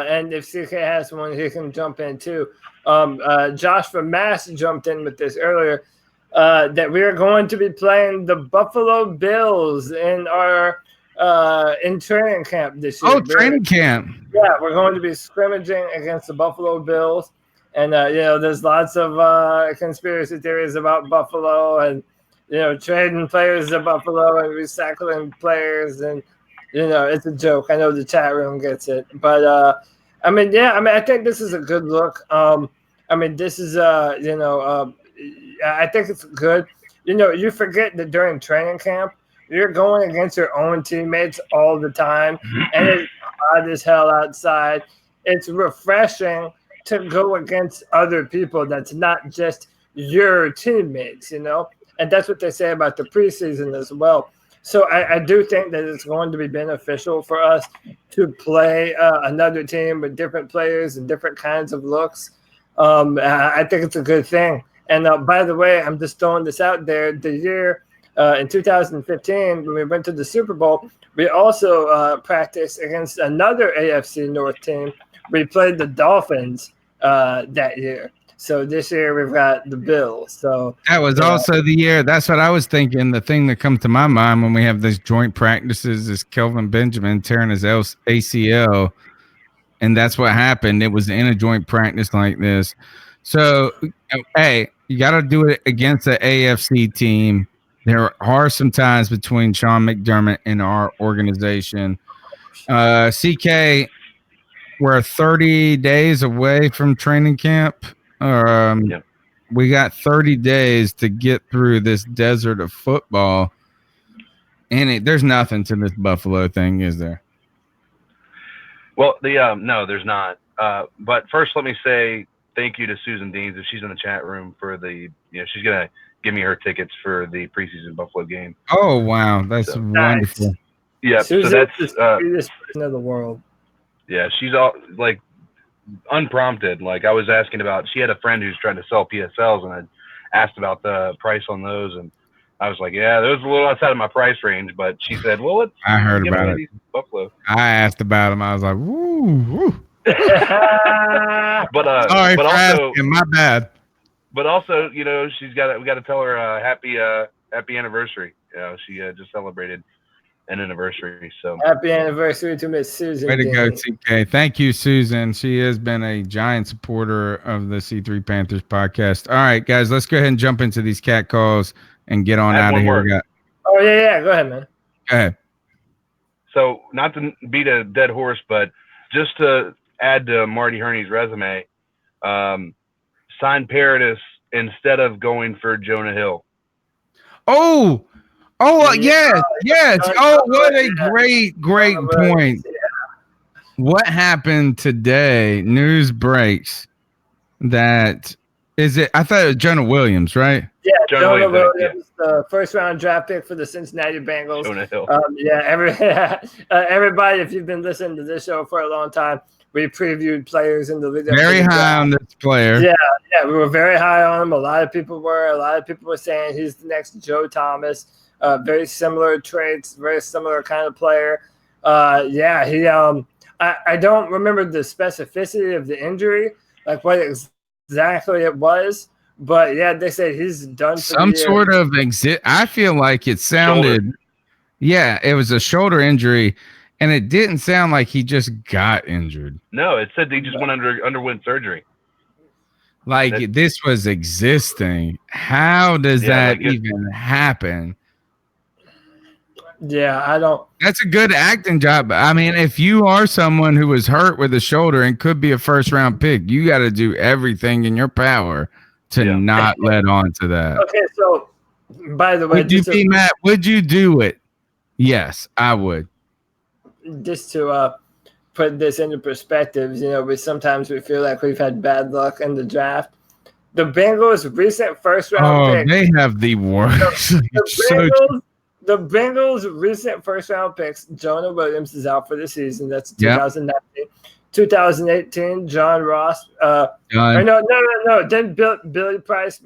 And if CK has one, he can jump in too. Josh from Mass jumped in with this earlier, that we are going to be playing the Buffalo Bills in our in training camp this year. Oh, training camp. Yeah, we're going to be scrimmaging against the Buffalo Bills. And, there's lots of conspiracy theories about Buffalo and, trading players to Buffalo and recycling players. And, it's a joke. I know the chat room gets it. But I mean, yeah. I mean, I think this is a good look. I mean, this is I think it's good. You forget that during training camp, you're going against your own teammates all the time, and it's hot as hell outside. It's refreshing to go against other people that's not just your teammates, and that's what they say about the preseason as well. So I do think that it's going to be beneficial for us to play another team with different players and different kinds of looks. I think it's a good thing. And by the way, I'm just throwing this out there. The year in 2015, when we went to the Super Bowl, we also practiced against another AFC North team. We played the Dolphins that year. So this year we've got the Bills. So that was also the year. That's what I was thinking. The thing that comes to my mind when we have these joint practices is Kelvin Benjamin tearing his ACL, and that's what happened. It was in a joint practice like this. So, hey, you got to do it against the AFC team. There are some ties between Sean McDermott and our organization. CK, we're 30 days away from training camp. We got 30 days to get through this desert of football. And there's nothing to this Buffalo thing, is there? Well, no, there's not. But first, let me say thank you to Susan Deans, if she's in the chat room, for she's going to give me her tickets for the preseason Buffalo game. Oh, wow. That's wonderful. Nice. Yeah, Susan so that's is the sweetest person in the world. Yeah, she's all like unprompted. Like I was asking about, she had a friend who's trying to sell PSLs, and I asked about the price on those, and I was like, yeah, those are a little outside of my price range, but she said, well, I heard about it. Buffalo. I asked about them. I was like, woo. But sorry but for also, asking, my bad. But also, we got to tell her happy anniversary. She just celebrated an anniversary. So happy anniversary to Miss Susan. Way to go, TK. Thank you, Susan. She has been a giant supporter of the C3 Panthers podcast. All right, guys, let's go ahead and jump into these cat calls and get on out of here. Oh, yeah. Go ahead, man. Go ahead. So not to beat a dead horse, but just to add to Marty Herney's resume, sign Paradis instead of going for Jonah Hill. Oh, yes. Oh, what a great point. Yeah. What happened today? News breaks that I thought it was Jonah Williams, right? Yeah, Jonah Williams, the first-round draft pick for the Cincinnati Bengals. Jonah Hill. Everybody, if you've been listening to this show for a long time, we previewed players in the league. Very high on this player. Yeah, we were very high on him. A lot of people were saying he's the next Joe Thomas. Very similar traits, very similar kind of player. I don't remember the specificity of the injury, like what exactly it was, but yeah, they say he's done for some sort of exit. I feel like it sounded, shoulder. Yeah, it was a shoulder injury, and it didn't sound like he just got injured. No, it said he just underwent surgery. Like this was existing. How does that even happen? Yeah, I don't. That's a good acting job. I mean, if you are someone who was hurt with a shoulder and could be a first-round pick, you got to do everything in your power to not let on to that. Okay, so by the way, Matt? Would you do it? Yes, I would. Just to put this into perspective, sometimes we feel like we've had bad luck in the draft. The Bengals' recent first-round pick. They have the worst. The Bengals' recent first-round picks, Jonah Williams is out for the season. That's 2019. 2018, John Ross. No. Then Billy Price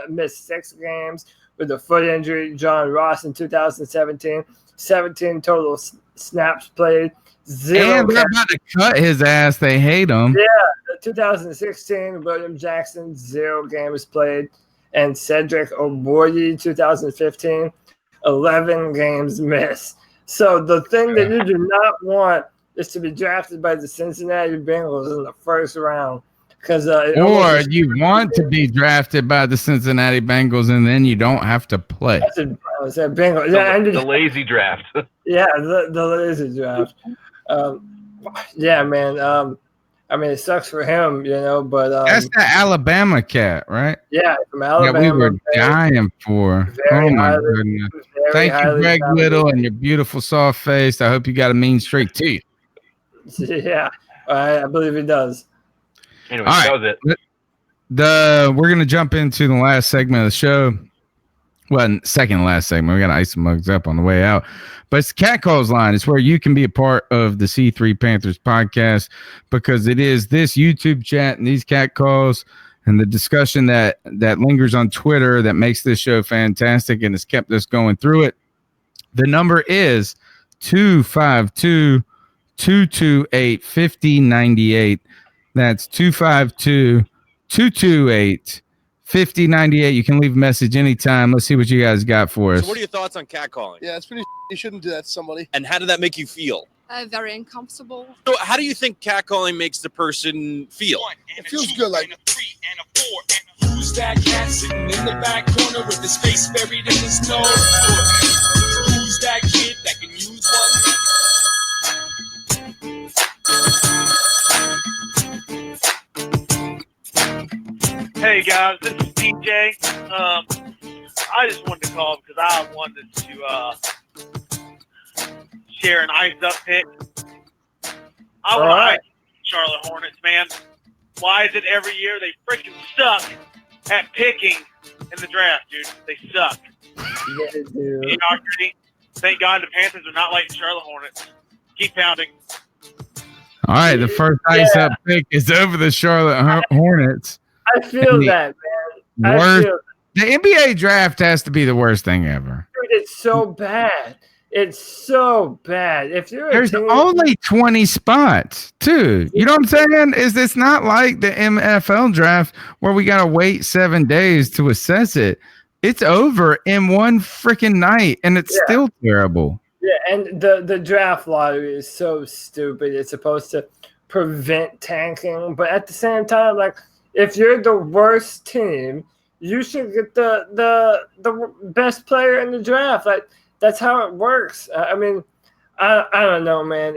missed 6 games with a foot injury. John Ross in 2017, 17 total snaps played. 0. And they're about to cut his ass. They hate him. Yeah, 2016, William Jackson, 0 games played. And Cedric Oboye, 2015. 11 games missed. So the thing that you do not want is to be drafted by the Cincinnati Bengals in the first round. Or you want to be drafted by the Cincinnati Bengals and then you don't have to play. The lazy draft. Yeah, the lazy draft. Man. I mean, it sucks for him, but that's the Alabama cat, right? yeah, from Yeah, Alabama. we were dying for. Very Oh my highly, goodness! very Thank you, highly Greg talented. Little, and your beautiful soft face. I hope you got a mean streak too. Yeah, I believe he does. Anyway, All right. that was it. We're gonna jump into the last segment of the show. Well, second to last segment. We got to ice some mugs up on the way out. But it's Cat Calls Line. It's where you can be a part of the C3 Panthers podcast because it is this YouTube chat and these cat calls and the discussion that lingers on Twitter that makes this show fantastic and has kept us going through it. The number is 252-228-5098. That's 252-228-5098. 5098. You can leave a message anytime. Let's see what you guys got for us. So what are your thoughts on catcalling? Yeah, it's pretty. You shouldn't do that to somebody. And how did that make you feel? Very uncomfortable. So how do you think catcalling makes the person feel? It feels good, like. Who's that cat sitting in the back corner with his face buried in the snow? Who's that kid that can use one? Hey guys, this is DJ. I just wanted to call because I wanted to share an ice up pick. I want to ice Charlotte Hornets, man. Why is it every year they freaking suck at picking in the draft, dude? They suck. Yeah, they do. Mediocrity. Thank God the Panthers are not like the Charlotte Hornets. Keep pounding. All right, the first ice up pick is over the Charlotte Hornets. I feel that, man. The NBA draft has to be the worst thing ever. Dude, it's so bad. It's so bad. If you're There's only 20 spots, too. You know what I'm saying? Is this not like the NFL draft where we got to wait 7 days to assess it? It's over in one freaking night, and it's still terrible. Yeah, and the draft lottery is so stupid. It's supposed to prevent tanking, but at the same time, like, if you're the worst team, you should get the best player in the draft. Like, that's how it works. I mean, I don't know, man.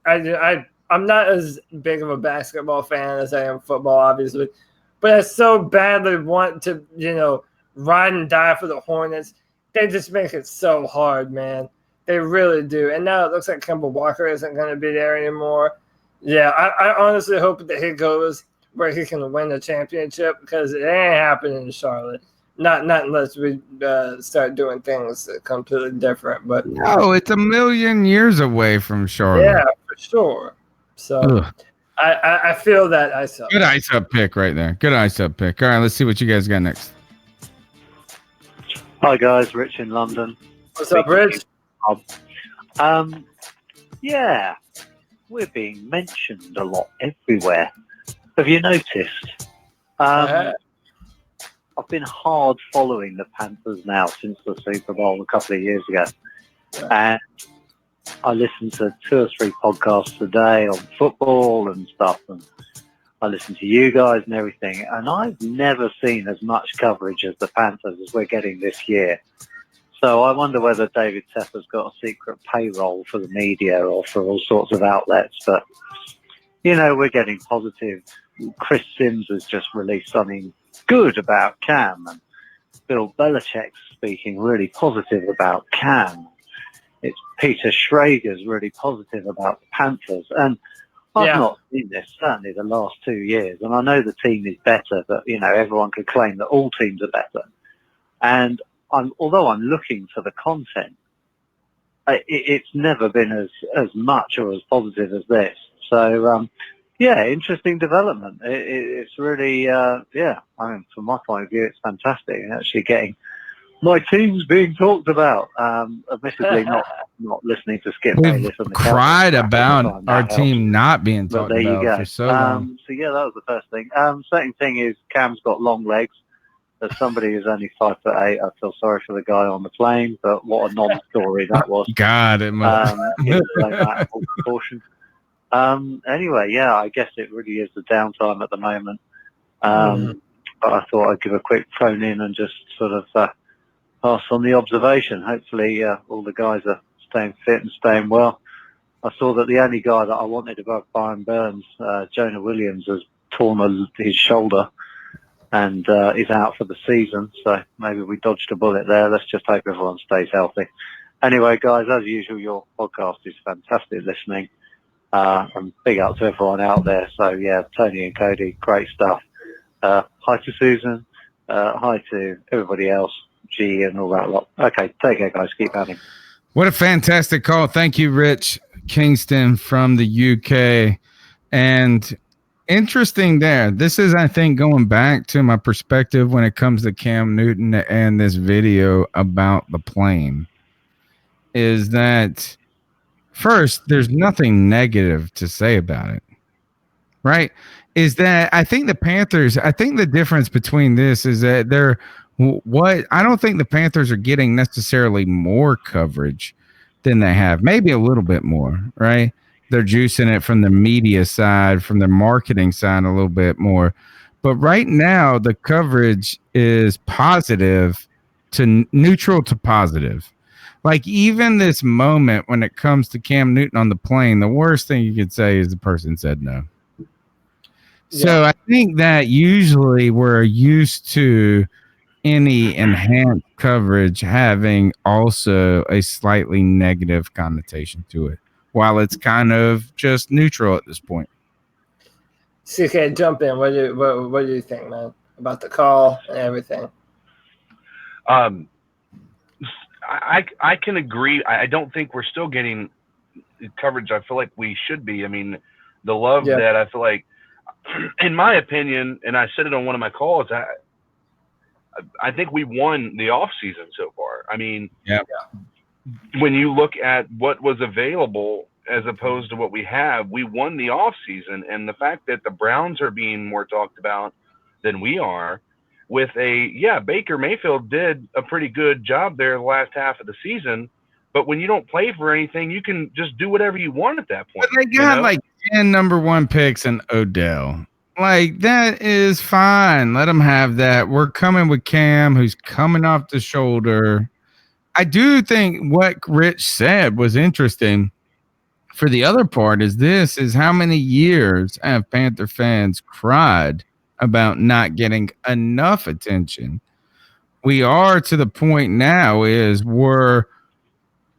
I'm not as big of a basketball fan as I am football, obviously, but I so badly want to, ride and die for the Hornets. They just make it so hard, man. They really do. And now it looks like Kemba Walker isn't going to be there anymore. Yeah, I honestly hope that he goes where he can win a championship because it ain't happening in Charlotte. Not unless we start doing things completely different. But no, it's a million years away from Charlotte. Yeah, for sure. So I feel that ice up. Good ice up pick right there. Good ice up pick. All right, let's see what you guys got next. Hi guys, Rich in London. What's up, Rich? Yeah, we're being mentioned a lot everywhere. Have you noticed? I've been hard following the Panthers now since the Super Bowl a couple of years ago. And I listen to 2 or 3 podcasts a day on football and stuff. And I listen to you guys and everything. And I've never seen as much coverage as the Panthers as we're getting this year. So I wonder whether David Tepper's got a secret payroll for the media or for all sorts of outlets. But, we're getting positive. Chris Sims has just released something good about Cam, and Bill Belichick's speaking really positive about Cam. It's Peter Schrager's really positive about the Panthers, and I've not seen this certainly the last 2 years. And I know the team is better, but everyone could claim that all teams are better. And although I'm looking for the content, it's never been as much or as positive as this. So. Interesting development. It's really, I mean, from my point of view, it's fantastic. And actually getting my team's being talked about. Admittedly, not listening to Skip Bayless on the cried about our team not being talked about. There you go. For so long. So that was the first thing. Second thing is Cam's got long legs. As somebody who's only 5'8", I feel sorry for the guy on the plane. But what a non-story that was. God, it must. Like that full proportion. Anyway, I guess it really is the downtime at the moment. But I thought I'd give a quick phone in and just sort of pass on the observation. Hopefully, all the guys are staying fit and staying well. I saw that the only guy that I wanted above Byron Burns, Jonah Williams, has torn his shoulder and is out for the season. So maybe we dodged a bullet there. Let's just hope everyone stays healthy. Anyway, guys, as usual, your podcast is fantastic listening. And big up to everyone out there. So, yeah, Tony and Cody, great stuff. Hi to Susan. Hi to everybody else, G and all that lot. Okay, take care, guys. Keep having. What a fantastic call. Thank you, Rich Kingston from the UK. And interesting there. This is, I think, going back to my perspective when it comes to Cam Newton and this video about the plane, is that first, there's nothing negative to say about it, right? Is that I think the Panthers, I think the difference between this is that I don't think the Panthers are getting necessarily more coverage than they have, maybe a little bit more, right? They're juicing it from the media side, from the marketing side a little bit more. But right now, the coverage is positive to neutral to positive. Like, even this moment when it comes to Cam Newton on the plane, the worst thing you could say is the person said no. So I think that usually we're used to any enhanced coverage having also a slightly negative connotation to it, while it's kind of just neutral at this point. CK, jump in. What do you think, man, about the call and everything? I can agree. I don't think we're still getting coverage I feel like we should be. I mean, the love that I feel like, in my opinion, and I said it on one of my calls, I think we won the off season so far. I mean, when you look at what was available as opposed to what we have, we won the off season. And the fact that the Browns are being more talked about than we are, with Baker Mayfield did a pretty good job there the last half of the season. But when you don't play for anything, you can just do whatever you want at that point. But they got like 10 number one picks in Odell. Like, that is fine. Let them have that. We're coming with Cam, who's coming off the shoulder. I do think what Rich said was interesting. For the other part is how many years have Panther fans cried about not getting enough attention? We are to the point now is we're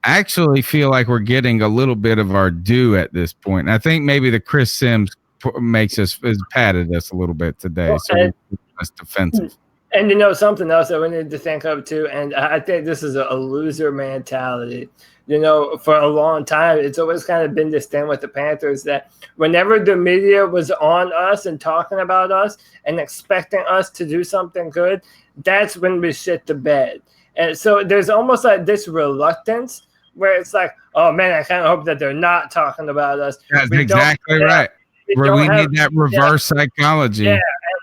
actually feel like we're getting a little bit of our due at this point. And I think maybe the Chris Sims has patted us a little bit today, so we're less defensive. And you know, something else that we need to think of too, and I think this is a loser mentality. You know, for a long time, it's always kind of been this thing with the Panthers that whenever the media was on us and talking about us and expecting us to do something good, that's when we shit the bed. And so there's almost like this reluctance where it's like, oh man, I kind of hope that they're not talking about us. That's exactly right. Where we need that reverse psychology. Yeah, and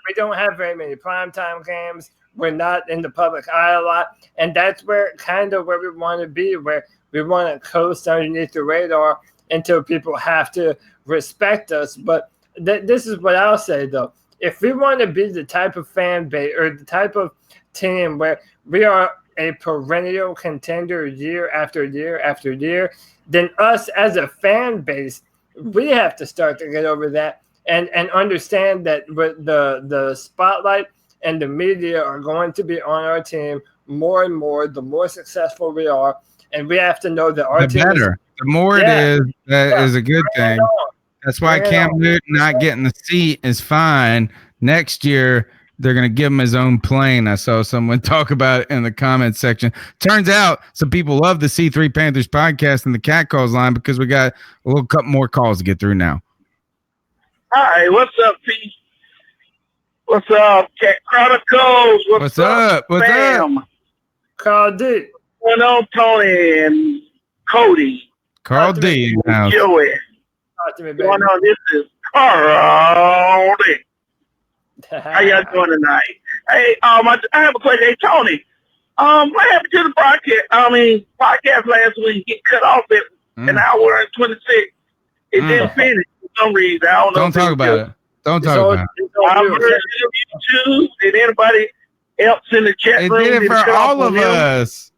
we don't have very many primetime games. We're not in the public eye a lot. And that's where we want to be, where we want to coast underneath the radar until people have to respect us. But this is what I'll say, though. If we want to be the type of fan base or the type of team where we are a perennial contender year after year after year, then us as a fan base, we have to start to get over that and understand that the spotlight and the media are going to be on our team more and more the more successful we are. And we have to know that our team better. The more it is, that is a good thing. That's why Cam Newton not getting the seat is fine. Next year, they're going to give him his own plane. I saw someone talk about it in the comments section. Turns out some people love the C3 Panthers podcast and the Cat Calls line because we got a little couple more calls to get through now. Hi, what's up, Pete? What's up, Cat Chronicles? What's up? What's Bam? up? Carl D. What's going on, Tony and Cody? Carl D. Joey. Talk to me, What's going on? This is Carl D. How y'all doing tonight? Hey, I have a question. Hey, Tony, what happened to the podcast last week? Get cut off at an hour and 26. It didn't finish for some reason. I don't know. Don't talk about it. Don't talk about it. I've heard it on YouTube. Did anybody else in the chat room? It did it for all of us.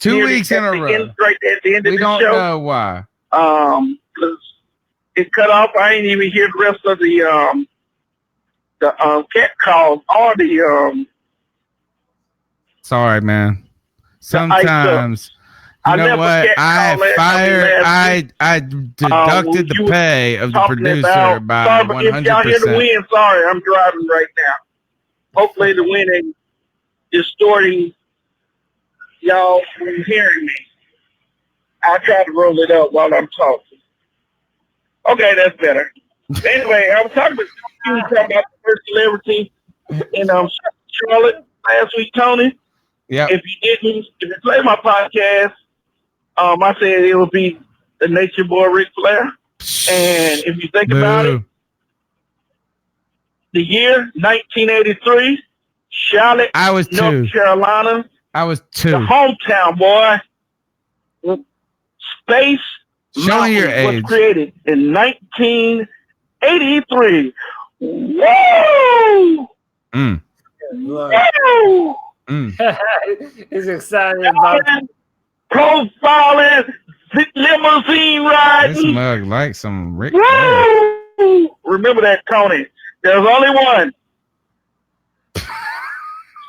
2 weeks in a row. Right at the end of we the don't show. know why. because it cut off. I ain't even hear the rest of the cat calls or the Sorry, man. Sometimes, you know what? I deducted the pay of the producer by sorry, if y'all hear the 100%. wind, sorry, I'm driving right now. Hopefully the wind ain't distorting y'all from hearing me. I'll try to roll it up while I'm talking. Okay, that's better. Anyway, I was talking about the first celebrity in Charlotte last week, Tony. Yeah. If you play my podcast, I said it would be the Nature Boy Ric Flair. And if you think about it, the year 1983, Charlotte, North Carolina. I was 2. The hometown boy. Space Showing your Mountain was age. created in 1983. Woo! Woo! He's excited about profiling, limousine riding. This mug like some Rick. Woo! Remember that, Tony. There's only one.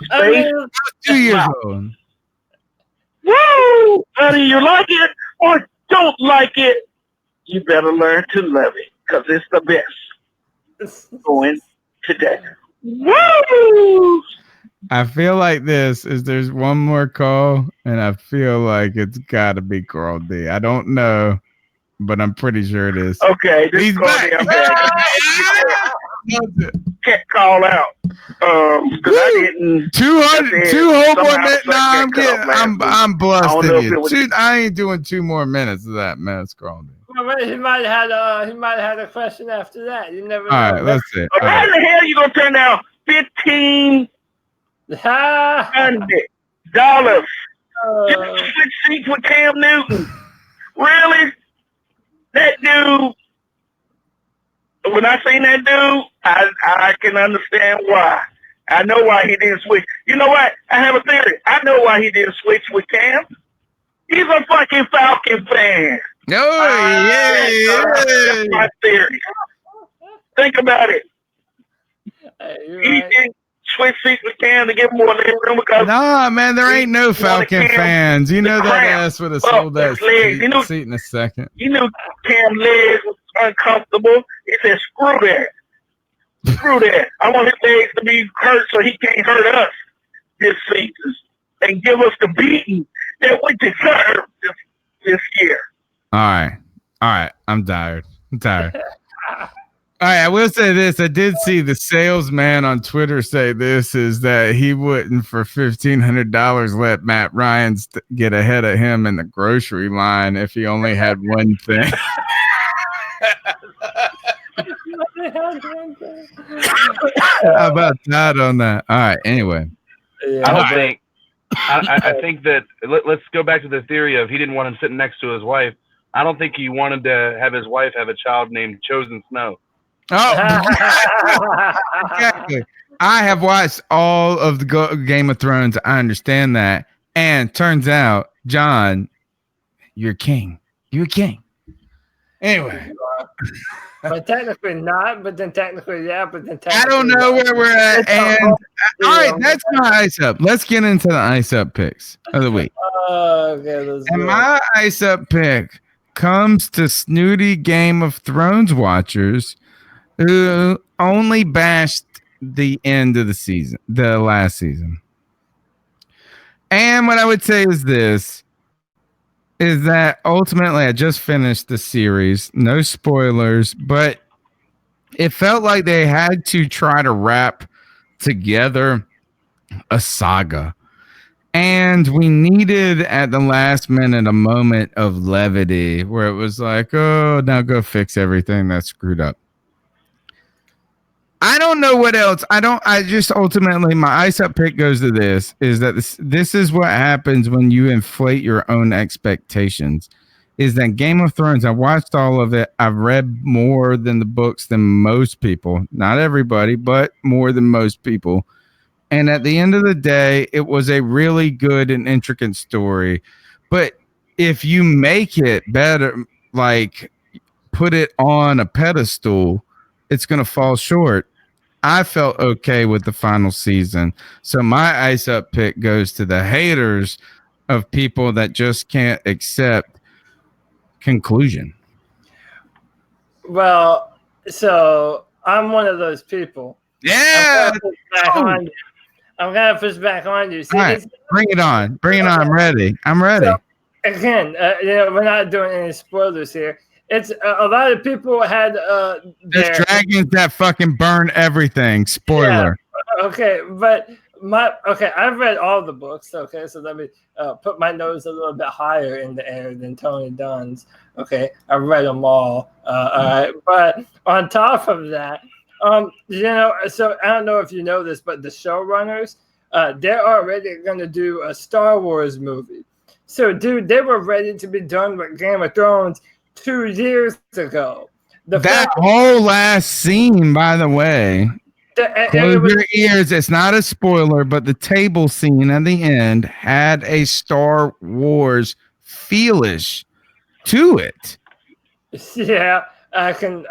Space 2 years old. Woo! Whether you like it or don't like it, you better learn to love it because it's the best going today. Woo! I feel like there's one more call, and I feel like it's got to be Carl D. I don't know, but I'm pretty sure it is. Okay, this He's is back. Can't call out. Because I didn't. 200, 2 whole more minutes. Nah, I'm blessed in you. I ain't doing 2 more minutes of that mess, Carl D. He might have had a question after that. You never know. All right, let's see. How the hell you gonna turn down $1,500 just to switch seats with Cam Newton? Really? That dude. When I seen that dude, I can understand why. I know why he didn't switch. You know what? I have a theory. I know why he didn't switch with Cam. He's a fucking Falcon fan. That's my theory. Think about it. He didn't switch seats with Cam to get more leg room because man, there ain't no Falcon fans. You know that ass would have sold that seat in a second. You knew Cam's legs was uncomfortable. He said, screw that. Screw that. I want his legs to be hurt so he can't hurt us this season and give us the beating that we deserve this year. All right. I'm tired. All right, I will say this. I did see the salesman on Twitter say this, is that he wouldn't for $1,500 let Matt Ryan get ahead of him in the grocery line if he only had one thing. How about that on that? All right, anyway. I think that let's go back to the theory of he didn't want him sitting next to his wife. I don't think he wanted to have his wife have a child named Chosen Snow. Oh, exactly. I have watched all of the Game of Thrones. I understand that. And turns out, John, you're king. You're king. Anyway. But technically not, but then technically yeah, but then technically I don't know where we're at. And all right, that's my ice up. Let's get into the ice up picks of the week. Okay, and my ice up pick comes to snooty Game of Thrones watchers who only bashed the end of the season, the last season. And what I would say is this, is that ultimately I just finished the series, no spoilers, but it felt like they had to try to wrap together a saga. And we needed at the last minute a moment of levity where it was like, oh, now go fix everything that's screwed up. I don't know what else. I just ultimately, my ice up pick goes to this, is that this is what happens when you inflate your own expectations. Is that Game of Thrones, I watched all of it. I've read more than the books than most people. Not everybody, but more than most people. And at the end of the day, it was a really good and intricate story. But if you make it better, like put it on a pedestal, it's going to fall short. I felt okay with the final season. So my ice up pick goes to the haters of people that just can't accept conclusion. Well, so I'm one of those people. Yeah. I'm gonna push back on you. See, all right, bring it on. Bring it on. I'm ready. So, again, we're not doing any spoilers here. It's a lot of people had there's dragons that fucking burn everything. Spoiler. Yeah, okay, but I've read all the books. Okay, so let me put my nose a little bit higher in the air than Tony Dunn's. Okay, I've read them all. All right, but on top of that, so I don't know if you know this, but the showrunners, they're already going to do a Star Wars movie. So, dude, they were ready to be done with Game of Thrones 2 years ago. That whole last scene, by the way, close your ears. It's not a spoiler, but the table scene at the end had a Star Wars feelish to it. Yeah, I can.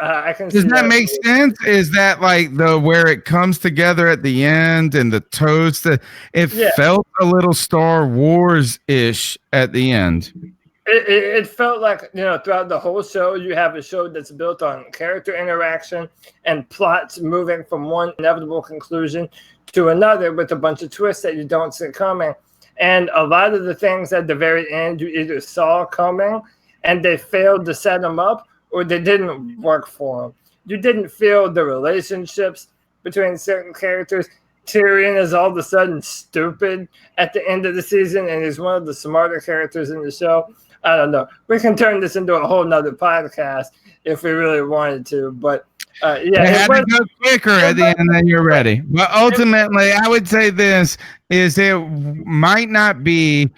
Does that make sense? Is that like where it comes together at the end and the toast? It felt a little Star Wars-ish at the end. It felt like, throughout the whole show, you have a show that's built on character interaction and plots moving from one inevitable conclusion to another with a bunch of twists that you don't see coming. And a lot of the things at the very end you either saw coming and they failed to set them up, or they didn't work for them. You didn't feel the relationships between certain characters. Tyrion is all of a sudden stupid at the end of the season, and he's one of the smarter characters in the show. I don't know. We can turn this into a whole nother podcast if we really wanted to, but it had to go quicker at the end, and then you're ready. But ultimately, I would say this is it might not be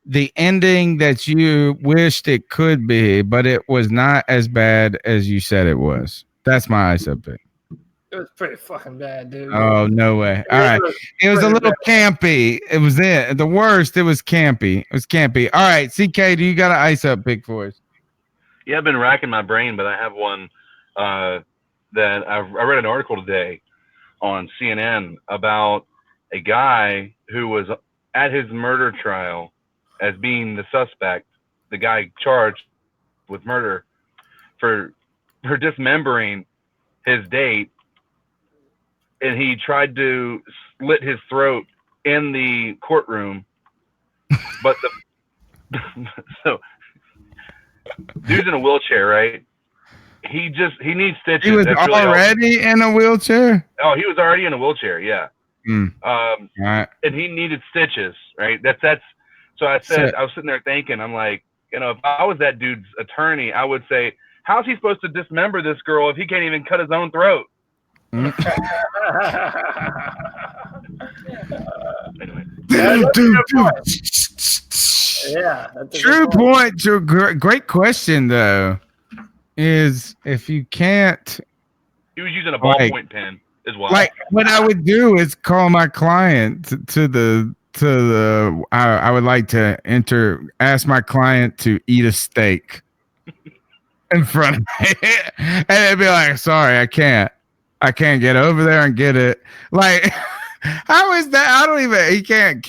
the ending that you wished it could be, but it was not as bad as you said it was. That's my ice up pick. It was pretty fucking bad, dude. Oh, no way. All right. It was a little campy. It was it. The worst, it was campy. It was campy. All right, CK, do you got an ice up pick for us? Yeah, I've been racking my brain, but I have one that I read an article today on CNN about a guy who was at his murder trial as being the suspect, the guy charged with murder for dismembering his date. And he tried to slit his throat in the courtroom, but so dude's in a wheelchair, right? He needs stitches. He was already in a wheelchair. Oh, he was already in a wheelchair. Yeah. Right. And he needed stitches, right? That's. So I said, I was sitting there thinking, I'm like, if I was that dude's attorney, I would say, how's he supposed to dismember this girl if he can't even cut his own throat? Yeah, true point. Great question, though. Is if you can't, he was using a ballpoint pen as well. Like what I would do is call my client to the. I would like to ask my client to eat a steak in front of me, and they'd be like, "Sorry, I can't get over there and get it." Like, how is that? I don't even. He can't.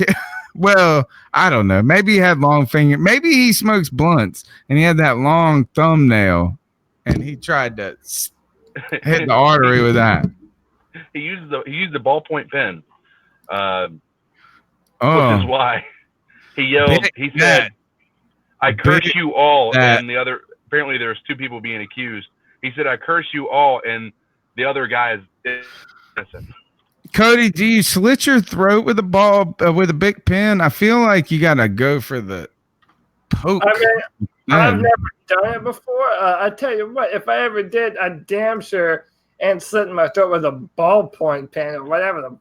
Well, I don't know. Maybe he had long finger. Maybe he smokes blunts and he had that long thumbnail, and he tried to hit the artery with that. He used the ballpoint pen. Which is why he yelled. He said, "I curse you all." And the other, apparently, there's two people being accused. He said, "I curse you all," and the other guy is innocent. Cody, do you slit your throat with a ball with a big pen? I feel like you gotta go for the poke. I mean, I've never done it before. I tell you what, if I ever did, I damn sure ain't slitting my throat with a ballpoint pen or whatever.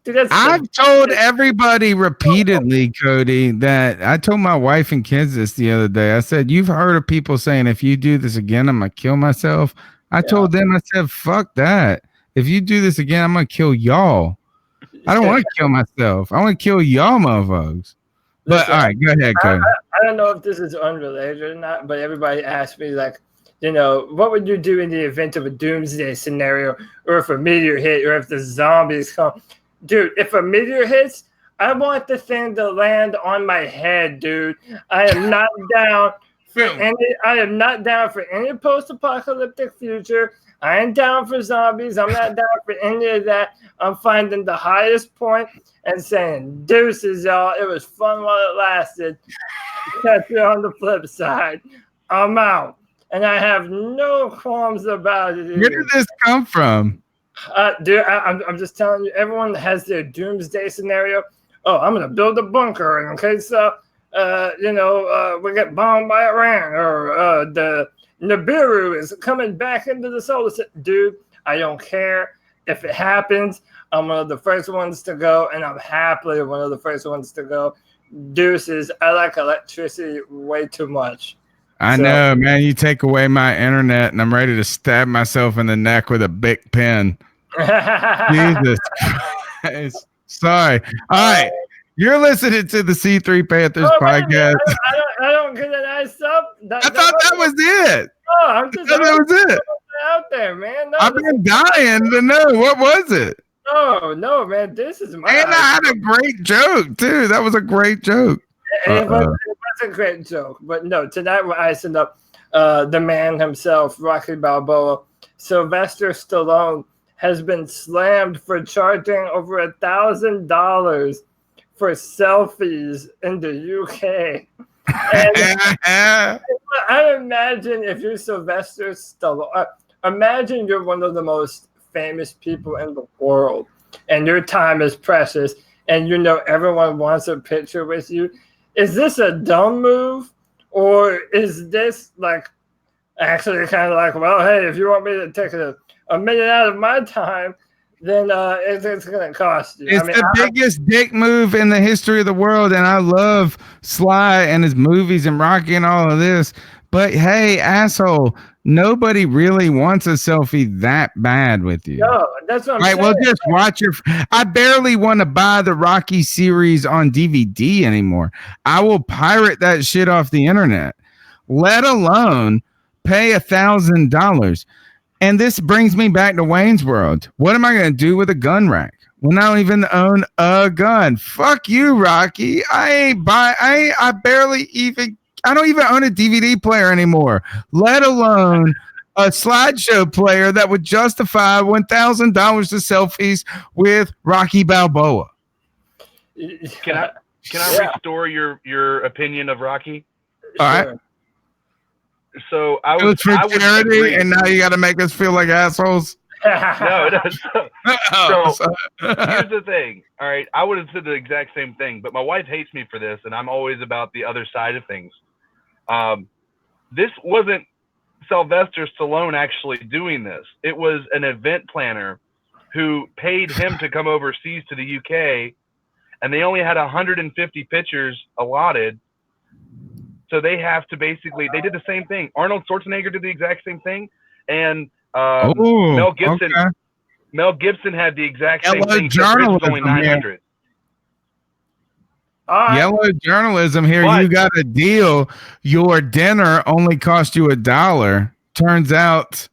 Dude, I've told everybody repeatedly, Cody, that I told my wife and kids this the other day. I said, you've heard of people saying, if you do this again, I'm going to kill myself. I told them, I said, fuck that. If you do this again, I'm going to kill y'all. I don't want to kill myself. I want to kill y'all motherfuckers. But all right, go ahead, Cody. I don't know if this is unrelated or not, but everybody asked me, like, You know, what would you do in the event of a doomsday scenario, or if a meteor hit, or if the zombies come? Dude, if a meteor hits, I want the thing to land on my head, dude. I am not down for any post-apocalyptic future. I ain't down for zombies. I'm not down for any of that. I'm finding the highest point and saying, deuces, y'all. It was fun while it lasted. Catch you on the flip side. I'm out. And I have no qualms about it. Where did this come from? Dude, I'm just telling you, everyone has their doomsday scenario. Oh, I'm going to build a bunker in case, we get bombed by Iran, or the Nibiru is coming back into the solar system. Dude, I don't care. If it happens, I'm one of the first ones to go, and I'm happily one of the first ones to go. Deuces, I like electricity way too much. I know, man. You take away my internet, and I'm ready to stab myself in the neck with a big pen. Jesus Christ. Sorry. All right. You're listening to the C3 Panthers podcast. I don't get an ice up. I thought that was it. Oh, I'm just that was it. Out there, man. No, I've been dying to know. What was it? No, man. This is my. And I had a great joke, too. That was a great joke. It was a great joke. But no, tonight we're icing up the man himself, Rocky Balboa. Sylvester Stallone has been slammed for charging over $1,000 for selfies in the UK. And I imagine if you're Sylvester Stallone, imagine you're one of the most famous people in the world, and your time is precious, and you know everyone wants a picture with you. Is this a dumb move, or is this like actually kind of like, well, hey, if you want me to take a minute out of my time, then it's going to cost you. It's the biggest dick move in the history of the world, and I love Sly and his movies and Rocky and all of this. But hey, asshole, nobody really wants a selfie that bad with you. No, that's what I'm saying. Well, just watch your. I barely want to buy the Rocky series on DVD anymore. I will pirate that shit off the internet, let alone pay $1,000. And this brings me back to Wayne's World. What am I going to do with a gun rack when I don't even own a gun? Fuck you, Rocky. I don't even own a DVD player anymore, let alone a slideshow player that would justify $1,000 to selfies with Rocky Balboa. Can I restore your opinion of Rocky? All right. So I would charity, agree. and now you got to make us feel like assholes. No. So here's the thing. All right, I would have said the exact same thing, but my wife hates me for this, and I'm always about the other side of things. This wasn't Sylvester Stallone actually doing this. It was an event planner who paid him to come overseas to the UK, and they only had 150 pictures allotted. So they have to basically, they did the same thing. Arnold Schwarzenegger did the exact same thing. And Mel Gibson had the exact same thing. Journalism, only 900. Yellow journalism here. But you got a deal. Your dinner only cost you $1. Turns out,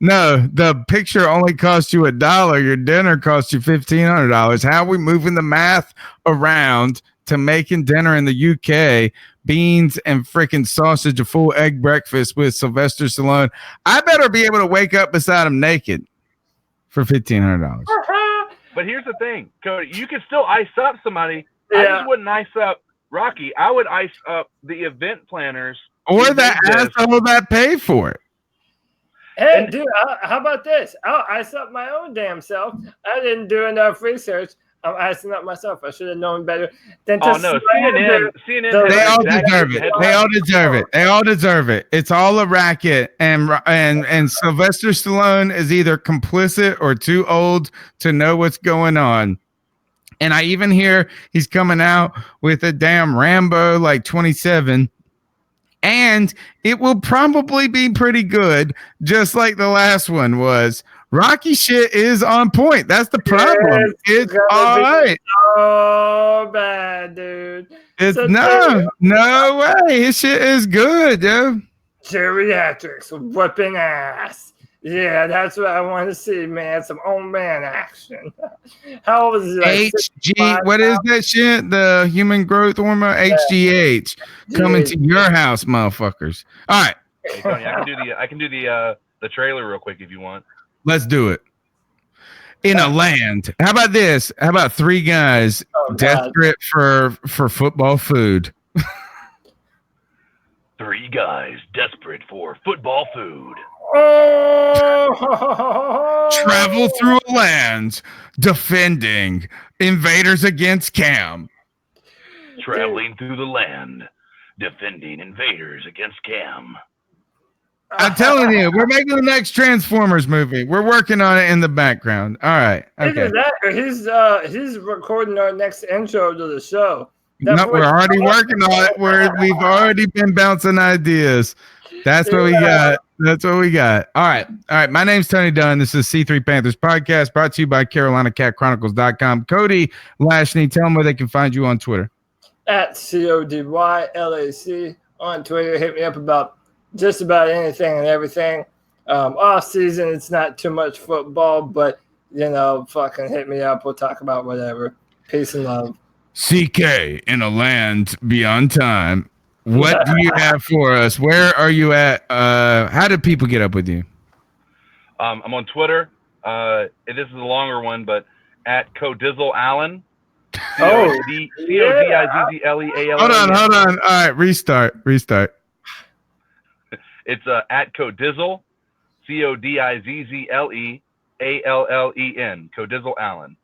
no, the picture only cost you $1. Your dinner cost you $1,500. How are we moving the math around to making dinner in the UK? Beans and freaking sausage, a full egg breakfast with Sylvester Stallone. I better be able to wake up beside him naked for $1,500. But here's the thing, Cody. You can still ice up somebody. Yeah. I just wouldn't ice up Rocky. I would ice up the event planners. Or that asshole that paid for it. Hey, dude, how about this? I'll ice up my own damn self. I didn't do enough research. I'm icing up myself. I should have known better than to CNN. They all deserve it. They all deserve it. They all deserve it. It's all a racket, and Sylvester Stallone is either complicit or too old to know what's going on. And I even hear he's coming out with a damn Rambo like 27. And it will probably be pretty good, just like the last one was. Rocky shit is on point. That's the problem. It's all right. Oh, bad, dude. It's no way. His shit is good, dude. Geriatrics whipping ass. Yeah, that's what I want to see, man. Some old man action. How old is he? Like HG, what is that shit? The human growth hormone, HGH, coming to your house, motherfuckers. All right, Hey, Tony, I can do the trailer real quick if you want. let's do it. In a land. How about this? How about three guys desperate for football food? Three guys desperate for football food. Travel through a land defending invaders against Cam. Traveling through the land defending invaders against Cam. I'm telling you, we're making the next Transformers movie. We're working on it in the background. All right. Okay. He's recording our next intro to the show. No, we're already working on it. We've already been bouncing ideas. That's what we got. That's what we got. All right. All right. My name's Tony Dunn. This is C3 Panthers Podcast brought to you by CarolinaCatChronicles.com. Cody Lashney, tell them where they can find you on Twitter. At CODYLAC on Twitter. Hit me up about just about anything and everything. Off season, it's not too much football, but fucking hit me up. We'll talk about whatever. Peace and love. CK in a land beyond time. What do you have for us? Where are you at? How do people get up with you? I'm on Twitter. This is a longer one, but at Codizzle Allen. CODIZZLEALLEN. Hold on. All right, restart. It's at Codizzle, CODIZZLEALLEN. Codizzle Allen.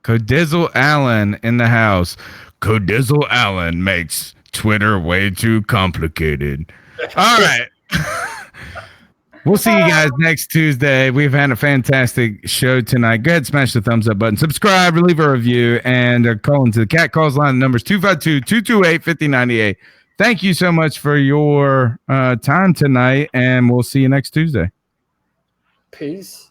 Codizzle Allen in the house. Codizzle Allen makes Twitter way too complicated. All right. We'll see you guys next Tuesday. We've had a fantastic show tonight. Go ahead, smash the thumbs up button. Subscribe, leave a review, and call into the Cat Calls line. The number's 252-228-5098. Thank you so much for your time tonight, and we'll see you next Tuesday. Peace.